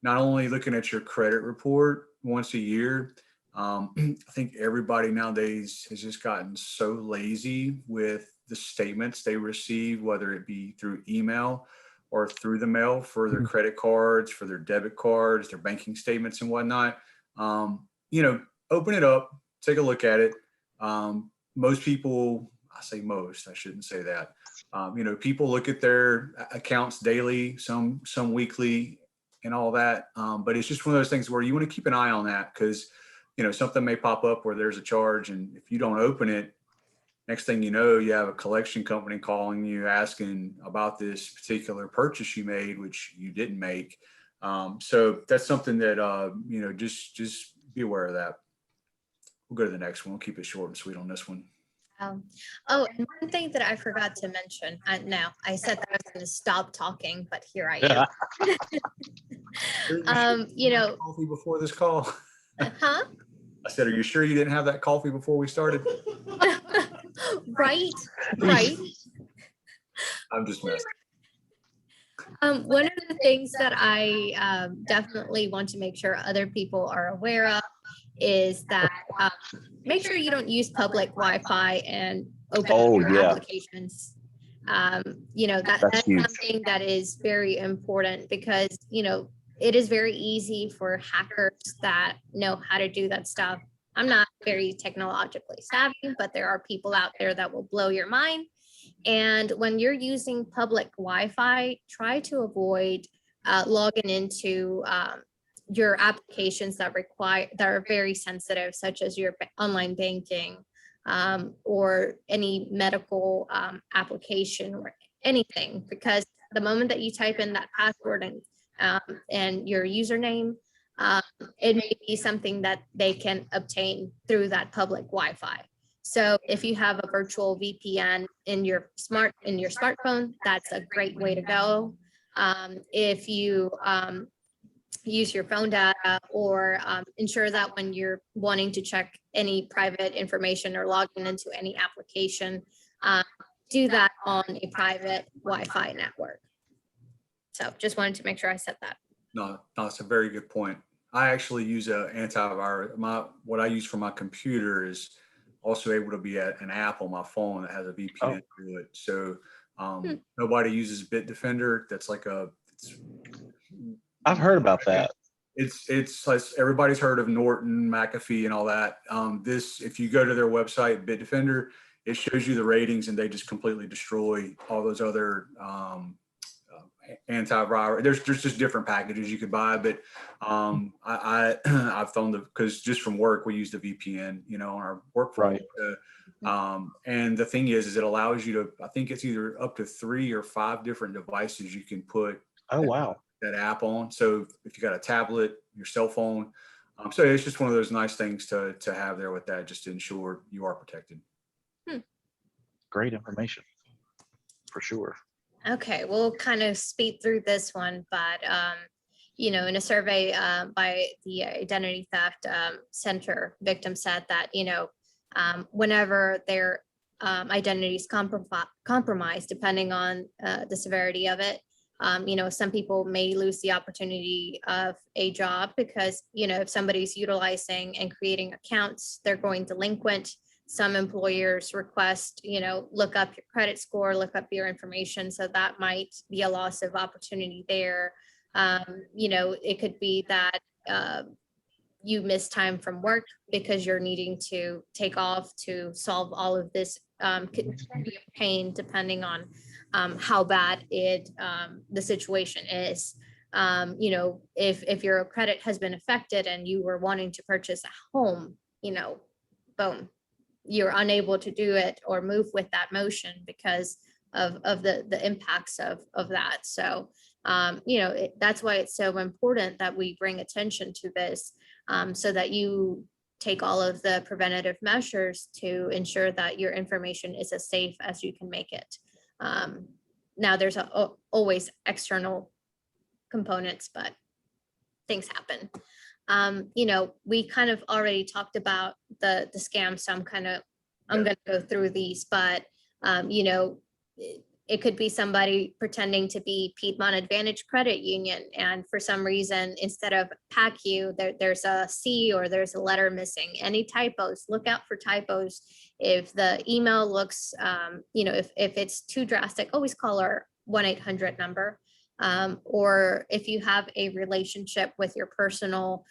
not only looking at your credit report once a year. I think everybody nowadays has just gotten so lazy with the statements they receive, whether it be through email or through the mail, for their credit cards, for their debit cards, their banking statements and whatnot. Open it up, take a look at it. Most people, I say most, I shouldn't say that. People look at their accounts daily, some weekly and all that. But it's just one of those things where you want to keep an eye on that, because, something may pop up where there's a charge, and if you don't open it, next thing you know, you have a collection company calling you asking about this particular purchase you made, which you didn't make. So that's something that, just be aware of that. We'll go to the next one. We'll keep it short and sweet on this one. And one thing that I forgot to mention, now I said that I was going to stop talking, but here I am. Coffee before this call. Huh? I said, are you sure you didn't have that coffee before we started? Right. I'm just messing. One of the things that I definitely want to make sure other people are aware of is that make sure you don't use public Wi-Fi and open your applications. That's something that is very important, because it is very easy for hackers that know how to do that stuff. I'm not very technologically savvy, but there are people out there that will blow your mind. And when you're using public Wi-Fi, try to avoid logging into your applications that are very sensitive, such as your online banking or any medical application or anything, because the moment that you type in that password and your username, it may be something that they can obtain through that public Wi-Fi. So if you have a virtual VPN in your smartphone, that's a great way to go. If you use your phone data, or ensure that when you're wanting to check any private information or logging into any application, do that on a private Wi-Fi network. So just wanted to make sure I said that. No, it's a very good point. I actually use an antivirus. What I use for my computer is also able to be an app on my phone that has a VPN to it. So nobody uses Bitdefender. That's like I've heard about that. It's like, everybody's heard of Norton, McAfee, and all that. If you go to their website, Bitdefender, it shows you the ratings, and they just completely destroy all those other antivirus. There's just different packages you could buy, but I've found because just from work we use the VPN, on our work phone. Right. And the thing is it allows you to, I think it's either up to 3 or 5 different devices you can put. Oh wow. That app on. So if you got a tablet, your cell phone, so it's just one of those nice things to have there with that, just to ensure you are protected. Great information, for sure. Okay, we'll kind of speed through this one, but in a survey by the Identity Theft Center, victims said that whenever their identity is compromised, depending on the severity of it, some people may lose the opportunity of a job because, if somebody's utilizing and creating accounts, they're going delinquent. Some employers request, look up your credit score, look up your information. So that might be a loss of opportunity there. It could be that you miss time from work because you're needing to take off to solve all of this. Could be a pain depending on how bad the situation is. If your credit has been affected and you were wanting to purchase a home, boom, you're unable to do it or move with that motion because of the impacts of that. So, that's why it's so important that we bring attention to this, so that you take all of the preventative measures to ensure that your information is as safe as you can make it. Now there's always external components, but things happen. You know, we kind of already talked about the scam, so I'm going to go through these, but you know, it could be somebody pretending to be Piedmont Advantage Credit Union, and for some reason, instead of PACU, there's a C or there's a letter missing. Any typos, look out for typos. If the email looks, you know, if it's too drastic, always call our 1-800 number. Or if you have a relationship with your personal,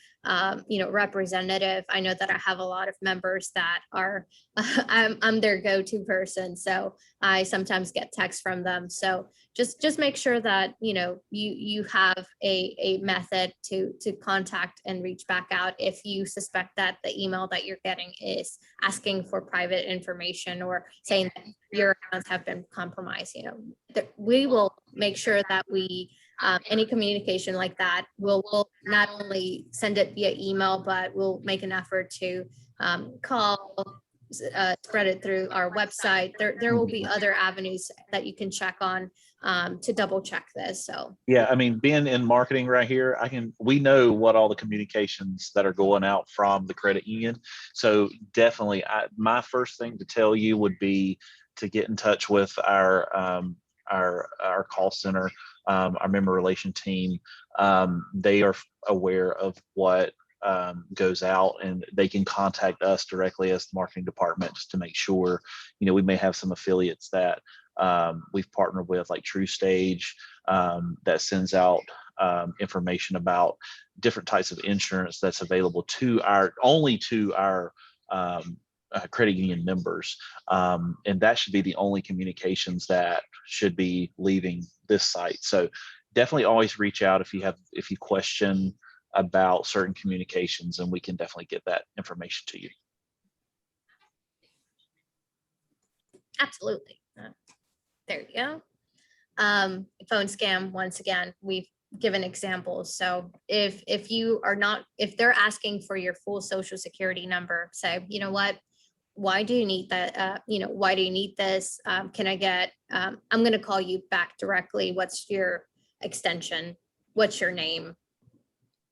you know, representative. I know that I have a lot of members that are, I'm their go-to person. So I sometimes get texts from them. So just make sure that, you know, you have a method to contact and reach back out if you suspect that the email that you're getting is asking for private information or saying that your accounts have been compromised. You know, we will make sure that we any communication like that, we'll not only send it via email, but we'll make an effort to call, spread it through our website. There will be other avenues that you can check on to double check this. So yeah, I mean, being in marketing right here, we know what all the communications that are going out from the credit union. So definitely, my first thing to tell you would be to get in touch with our call center, our member relation team. They are aware of what goes out, and they can contact us directly as the marketing department just to make sure, you know, we may have some affiliates that we've partnered with, like True Stage, that sends out information about different types of insurance that's available to our credit union members. And that should be the only communications that should be leaving this site. So definitely always reach out if you question about certain communications, and we can definitely get that information to you. absolutely. There you go. Phone scam, once again, we've given examples. So if they're asking for your full social security number, say, you know what, why do you need that? You know, why do you need this? Can I get, I'm going to call you back directly. What's your extension? What's your name?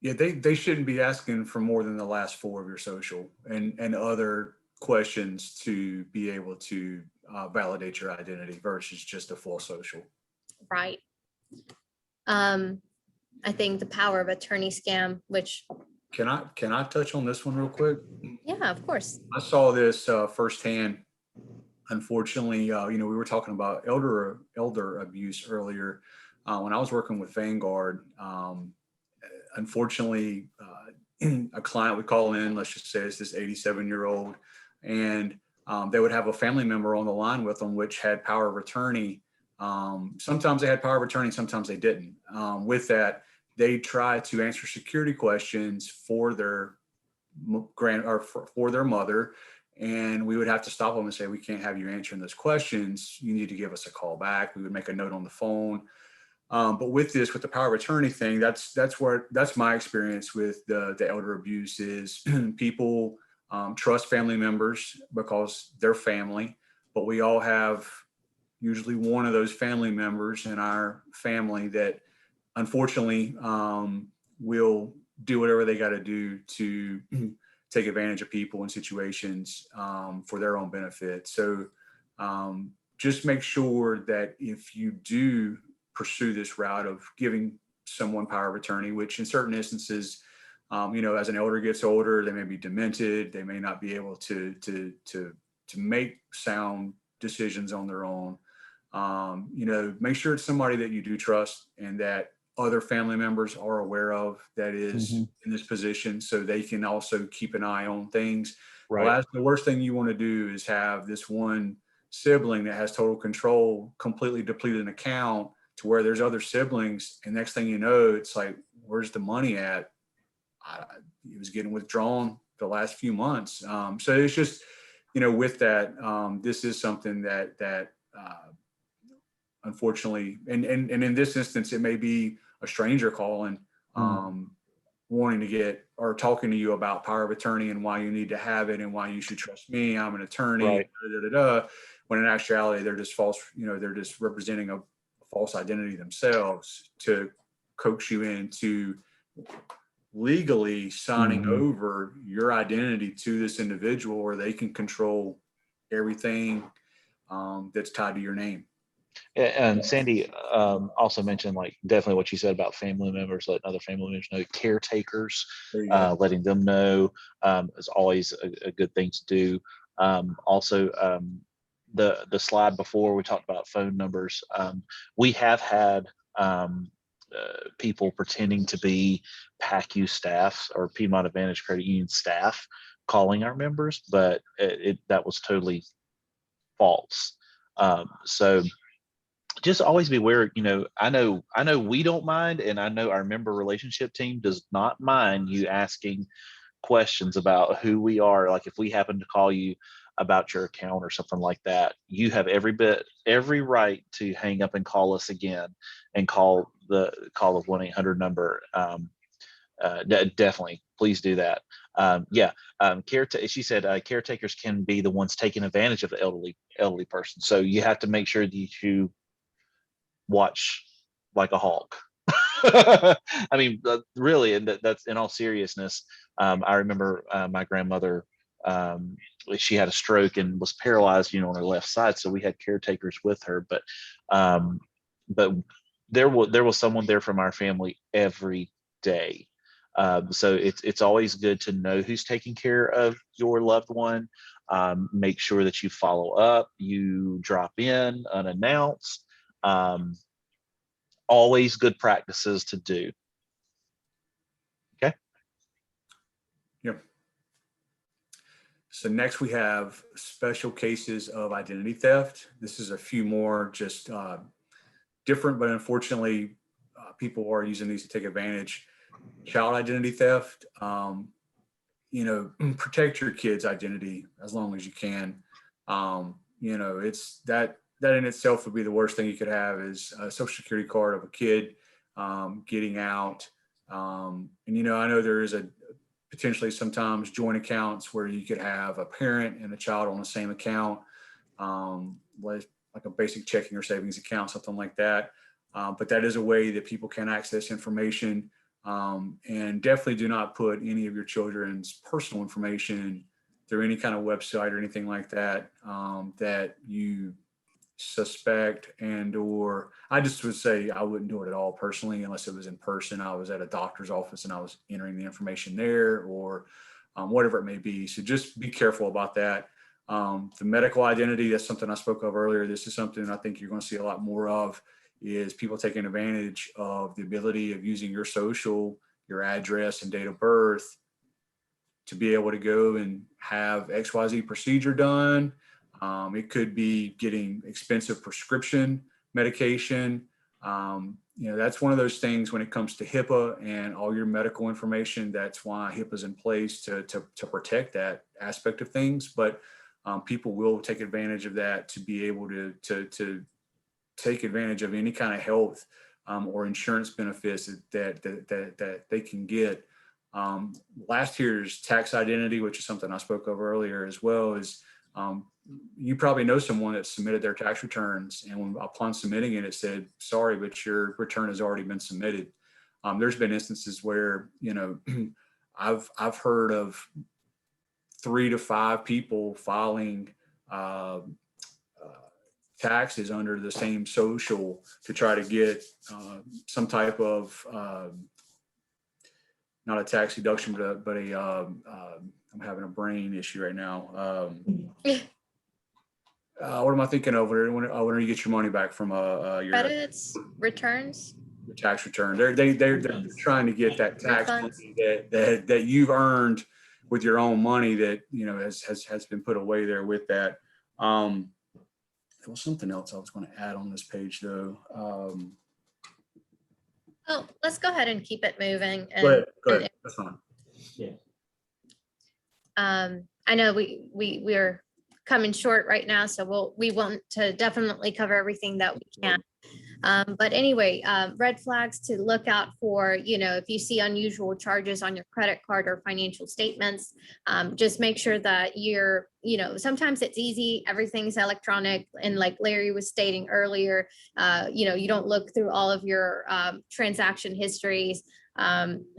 Yeah, they shouldn't be asking for more than the last four of your social and other questions to be able to validate your identity versus just a full social. Right. I think the power of attorney scam, which. Can I touch on this one real quick? Yeah, of course. I saw this firsthand. Unfortunately, you know, we were talking about elder abuse earlier. When I was working with Vanguard, unfortunately, a client would call in, let's just say it's this 87-year-old, and they would have a family member on the line with them, which had power of attorney. Sometimes they had power of attorney, sometimes they didn't. With that, they tried to answer security questions for their for their mother, and we would have to stop them and say, we can't have you answering those questions. You need to give us a call back. We would make a note on the phone. But with the power of attorney thing, that's my experience with the elder abuse is people trust family members because they're family, but we all have usually one of those family members in our family that unfortunately will do whatever they got to do to take advantage of people in situations for their own benefit. So just make sure that if you do pursue this route of giving someone power of attorney, which in certain instances, you know, as an elder gets older, they may be demented, they may not be able to make sound decisions on their own. You know, make sure it's somebody that you do trust and that other family members are aware of that is in this position, so they can also keep an eye on things. Right. The worst thing you want to do is have this one sibling that has total control completely deplete an account to where there's other siblings, and next thing you know, it's like, where's the money at? It was getting withdrawn the last few months. So it's just, you know, with that, this is something that unfortunately, and in this instance, it may be a stranger calling, wanting to get or talking to you about power of attorney and why you need to have it and why you should trust me. I'm an attorney. Right. When in actuality, they're just false. They're just representing a false identity themselves to coax you into legally signing Mhm. over your identity to this individual, where they can control everything that's tied to your name. And Sandy also mentioned, like, definitely what you said about family members, letting other family members know, caretakers, There you go. letting them know is always a good thing to do. Also, the slide before we talked about phone numbers. We have had people pretending to be PACU staff or Piedmont Advantage Credit Union staff calling our members, but that was totally false. So just always be aware. I know we don't mind, and I know our member relationship team does not mind you asking questions about who we are. Like, if we happen to call you about your account or something like that, you have every right to hang up and call us again and call the 1-800 number. Definitely, please do that. She said caretakers can be the ones taking advantage of the elderly person, so you have to make sure that you watch like a hawk. I mean, really, and that's in all seriousness. I remember my grandmother, she had a stroke and was paralyzed, on her left side. So we had caretakers with her, but there was someone there from our family every day. So it's always good to know who's taking care of your loved one. Make sure that you follow up, you drop in unannounced. Always good practices to do. Okay. Yep. So next we have special cases of identity theft. This is a few more just different, but unfortunately people are using these to take advantage. Child identity theft. Protect your kid's identity as long as you can. It's that in itself would be the worst thing you could have, is a social security card of a kid getting out. And I know there is potentially sometimes joint accounts where you could have a parent and a child on the same account, like a basic checking or savings account, something like that. But that is a way that people can access information. And definitely do not put any of your children's personal information through any kind of website or anything like that that you suspect. Or I just would say I wouldn't do it at all personally, unless it was in person. I was at a doctor's office and I was entering the information there, or whatever it may be. So just be careful about that. The medical identity, that's something I spoke of earlier. This is something I think you're going to see a lot more of, is people taking advantage of the ability of using your social, your address and date of birth to be able to go and have XYZ procedure done. It could be getting expensive prescription medication. That's one of those things when it comes to HIPAA and all your medical information. That's why HIPAA is in place to protect that aspect of things. But people will take advantage of that to be able to take advantage of any kind of health or insurance benefits that they can get. Last year's tax identity, which is something I spoke of earlier as well, is you probably know someone that submitted their tax returns, and upon submitting it, it said, sorry, but your return has already been submitted. There's been instances where, I've heard of 3 to 5 people filing taxes under the same social to try to get some type of not a tax deduction, but I'm having a brain issue right now. What am I thinking of? When you get your money back from your Credits, returns. your tax return, they're trying to get that tax money that you've earned with your own money that has been put away there with that. There was something else I was going to add on this page though. Oh, let's go ahead and keep it moving. Go ahead. That's fine. Yeah. I know we're coming short right now, so we want to definitely cover everything that we can. But anyway, red flags to look out for, if you see unusual charges on your credit card or financial statements, just make sure that you're, sometimes it's easy, everything's electronic. And like Larry was stating earlier, you don't look through all of your transaction histories.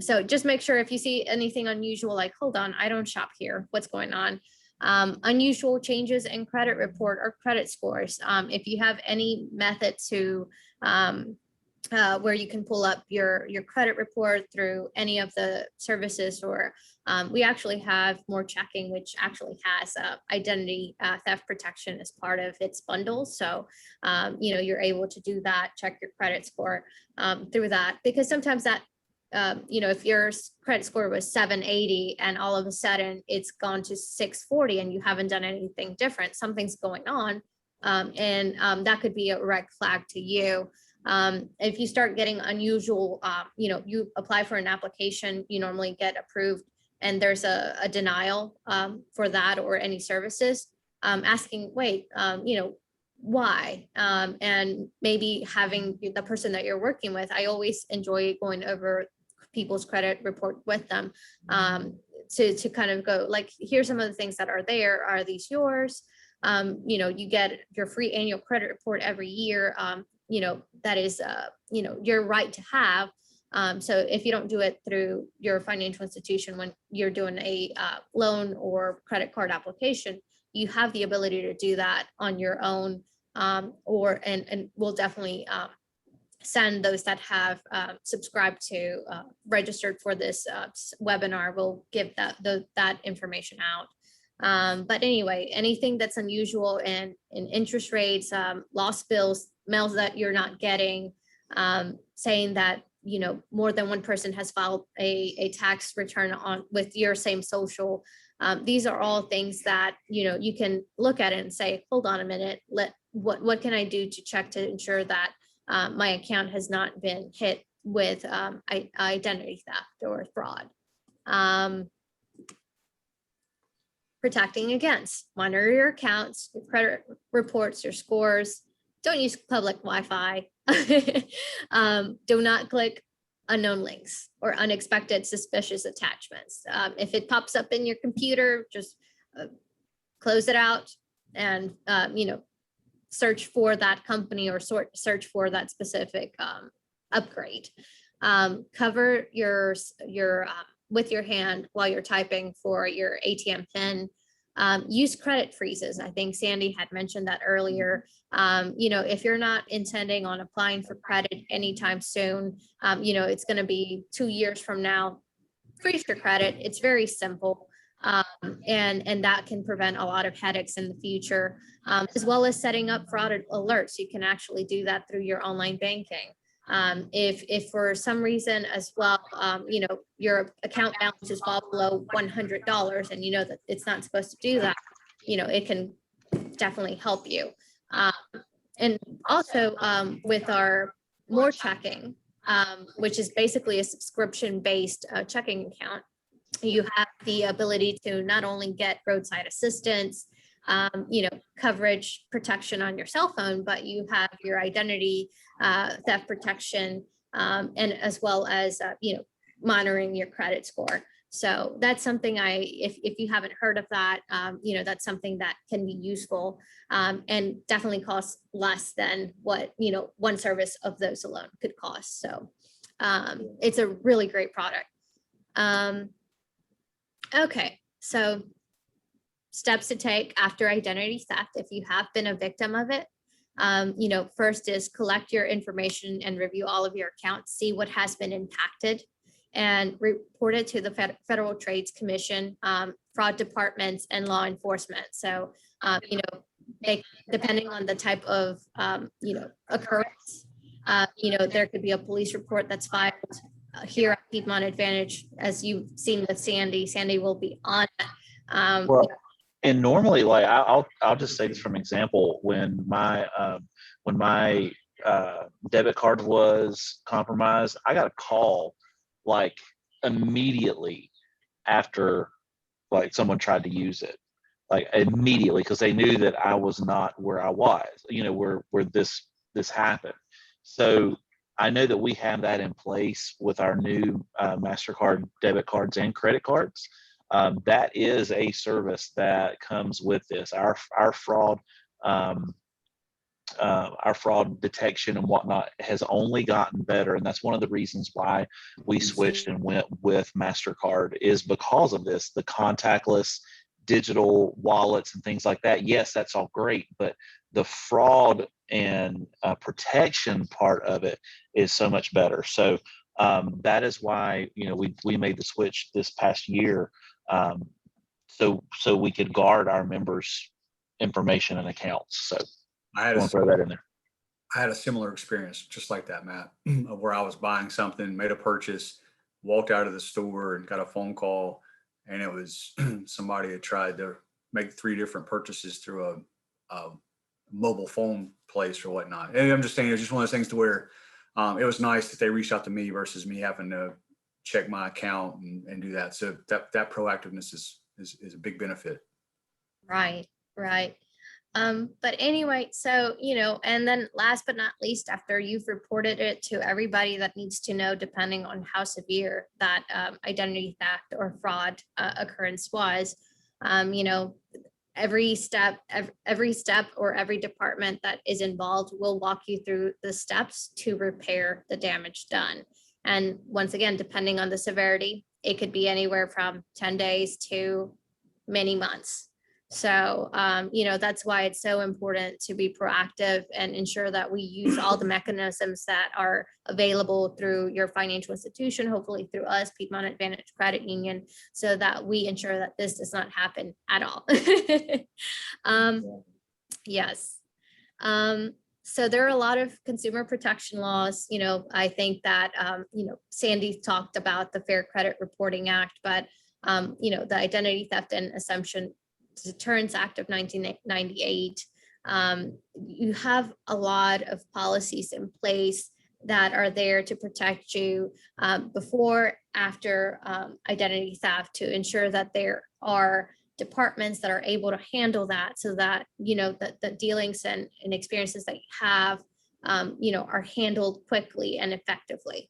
So just make sure if you see anything unusual, like, hold on, I don't shop here, what's going on? Unusual changes in credit report or credit scores. If you have any method to where you can pull up your credit report through any of the services, or we actually have More Checking, which actually has identity theft protection as part of its bundle. So, you're able to do that, check your credit score through that, because sometimes that if your credit score was 780 and all of a sudden it's gone to 640 and you haven't done anything different, something's going on. And that could be a red flag to you. If you start getting unusual, you apply for an application, you normally get approved, and there's a denial for that or any services, asking, wait, why? And maybe having the person that you're working with, I always enjoy going over people's credit report with them to kind of go like, here's some of the things that are there. Are these yours? You get your free annual credit report every year. That is, your right to have. So if you don't do it through your financial institution, when you're doing a loan or credit card application, you have the ability to do that on your own, and we'll definitely send those that have subscribed to registered for this webinar. We'll give that information out. But anyway, anything that's unusual in interest rates, lost bills, mails that you're not getting, saying that more than one person has filed a tax return on with your same social. These are all things that you can look at it and say, hold on a minute, what can I do to check to ensure that my account has not been hit with identity theft or fraud. Protecting against, monitor your accounts, your credit reports, your scores. Don't use public Wi-Fi. Do not click unknown links or unexpected suspicious attachments. If it pops up in your computer, just close it out and search for that company or search for that specific upgrade. Cover your with your hand while you're typing for your ATM PIN. Use credit freezes. I think Sandy had mentioned that earlier. If you're not intending on applying for credit anytime soon, it's going to be 2 years from now, freeze your credit. It's very simple. And that can prevent a lot of headaches in the future, as well as setting up fraud alerts. You can actually do that through your online banking. If for some reason as well, your account balance is fall below $100 and that it's not supposed to do that, it can definitely help you. And also with our More Checking, which is basically a subscription-based checking account, you have the ability to not only get roadside assistance, coverage protection on your cell phone, but you have your identity theft protection, and as well as, monitoring your credit score. So that's something if you haven't heard of that, that's something that can be useful, and definitely costs less than what, one service of those alone could cost. So it's a really great product. Okay, so steps to take after identity theft if you have been a victim of it. First is collect your information and review all of your accounts, see what has been impacted, and report it to the Federal Trades Commission, fraud departments, and law enforcement. So, depending on the type of, occurrence, there could be a police report that's filed. Here at Piedmont Advantage, as you've seen with Sandy will be on it. And normally, like I'll just say this from example, when my debit card was compromised, I got a call like immediately after like someone tried to use it, like immediately, because they knew that I was not where I was, where this happened. So I know that we have that in place with our new MasterCard debit cards and credit cards. That is a service that comes with this. Our fraud detection and whatnot has only gotten better, and that's one of the reasons why we switched and went with MasterCard, is because of this. The contactless digital wallets and things like that, yes, that's all great, but the fraud and protection part of it is so much better. So that is why, you know, we made the switch this past year, so we could guard our members' information and accounts. So I want to throw that in there. had a similar experience just like that, Matt, of where I was buying something, made a purchase, walked out of the store and got a phone call, and it was somebody had tried to make 3 different purchases through a mobile phone place or whatnot. And I'm just saying, it's just one of those things to where it was nice that they reached out to me versus me having to check my account and do that. So that proactiveness is a big benefit. Right, right. But anyway, so, you know, and then last but not least, after you've reported it to everybody that needs to know, depending on how severe that identity theft or fraud occurrence was, you know, every step or every department that is involved will walk you through the steps to repair the damage done. And once again, depending on the severity, it could be anywhere from 10 days to many months. So, you know, that's why it's so important to be proactive and ensure that we use all the mechanisms that are available through your financial institution, hopefully through us, Piedmont Advantage Credit Union, so that we ensure that this does not happen at all. Yes. So there are a lot of consumer protection laws. You know, I think that, you know, Sandy talked about the Fair Credit Reporting Act, but, you know, the Identity Theft and Assumption Deterrence Act of 1998. You have a lot of policies in place that are there to protect you before, after identity theft, to ensure that there are departments that are able to handle that, so that, you know, the dealings and experiences that you have, you know, are handled quickly and effectively.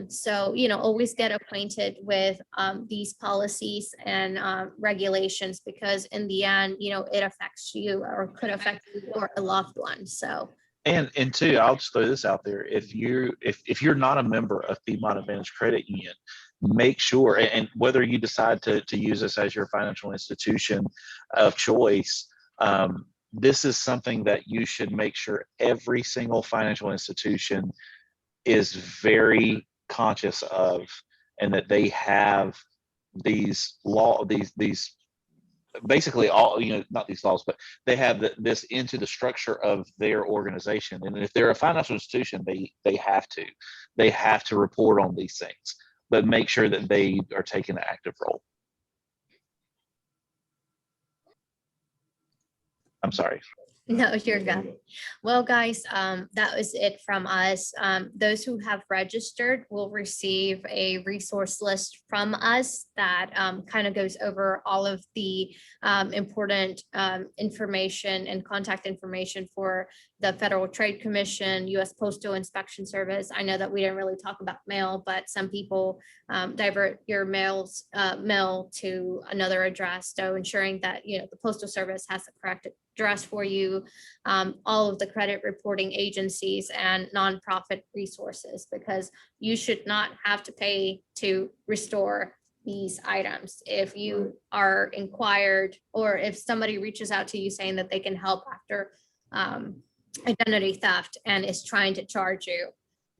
So, you know, always get acquainted with these policies and regulations, because in the end, you know, it affects you or could affect you or a loved one. So. And two, I'll just throw this out there. If you're not a member of Piedmont Advantage Credit Union, make sure, and whether you decide to use this as your financial institution of choice, this is something that you should make sure every single financial institution is very conscious of, and that they have these basically all, you know, not these laws, but they have this into the structure of their organization. And if they're a financial institution, they have to report on these things, but make sure that they are taking an active role. I'm sorry. No, you're good. Well, guys, that was it from us. Those who have registered will receive a resource list from us that kind of goes over all of the important information and contact information for the Federal Trade Commission, U.S. Postal Inspection Service. I know that we didn't really talk about mail, but some people divert your mail to another address. So ensuring that, you know, the Postal Service has the correct address for you, all of the credit reporting agencies and nonprofit resources, because you should not have to pay to restore these items. If you are inquired, or if somebody reaches out to you saying that they can help after identity theft and is trying to charge you,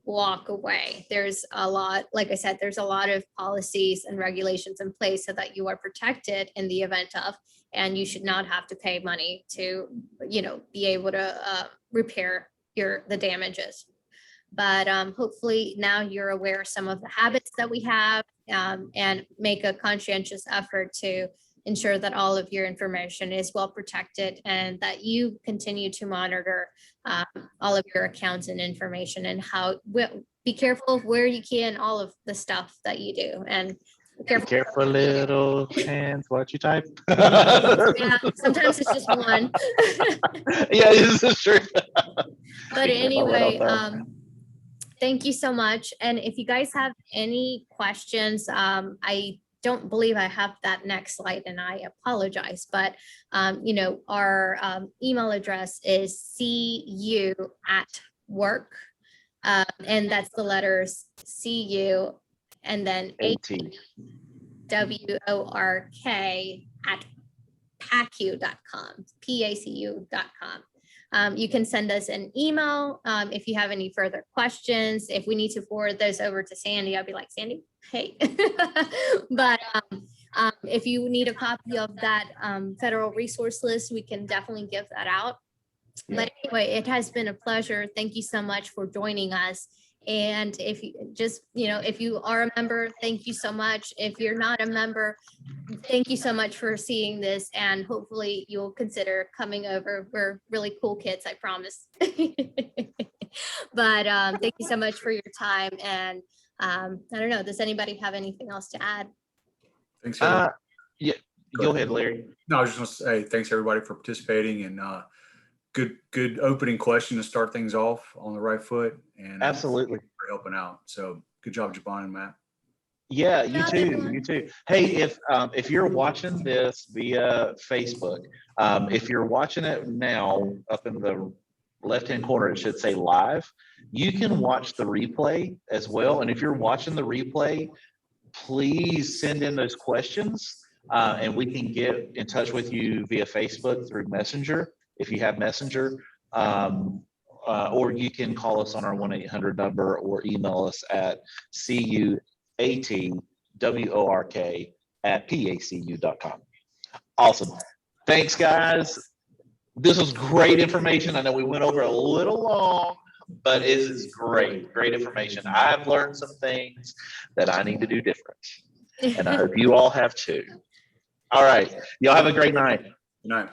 walk away. There's a lot, like I said, there's a lot of policies and regulations in place so that you are protected in the event of, and you should not have to pay money to, you know, be able to repair the damages. But hopefully now you're aware of some of the habits that we have, and make a conscientious effort to ensure that all of your information is well protected, and that you continue to monitor all of your accounts and information, and how be careful of where you can, all of the stuff that you do. And Careful. Careful, little hands, what you type. Yeah, sometimes it's just one. Yeah, this is true. But Be careful, anyway, little thank you so much. And if you guys have any questions, I don't believe I have that next slide and I apologize, but you know, our email address is cu@work. And that's the letters CU and then AT. WORK at pacu.com, PACU.com. You can send us an email if you have any further questions. If we need to forward those over to Sandy, I'll be like, Sandy, hey. But if you need a copy of that federal resource list, we can definitely give that out. But anyway, it has been a pleasure. Thank you so much for joining us. And if you just, you know, if you are a member, thank you so much. If you're not a member, thank you so much for seeing this, and hopefully you'll consider coming over. We're really cool kids, I promise. But thank you so much for your time. And I don't know, does anybody have anything else to add? Thanks. Everybody. Yeah, go ahead, Larry. No, I was just gonna say thanks everybody for participating, and good opening question to start things off on the right foot, and Absolutely. for helping out. So good job, Javon and Matt. Yeah, you too. You too. Hey, if you're watching this via Facebook, if you're watching it now, up in the left-hand corner, it should say live. You can watch the replay as well. And if you're watching the replay, please send in those questions, and we can get in touch with you via Facebook through Messenger, if you have Messenger, or you can call us on our 1-800 number or email us at CUATWORK@PACU.com. Awesome. Thanks, guys. This was great information. I know we went over a little long, but it is great, great information. I've learned some things that I need to do different, and I hope you all have too. All right. Y'all have a great night. Good night.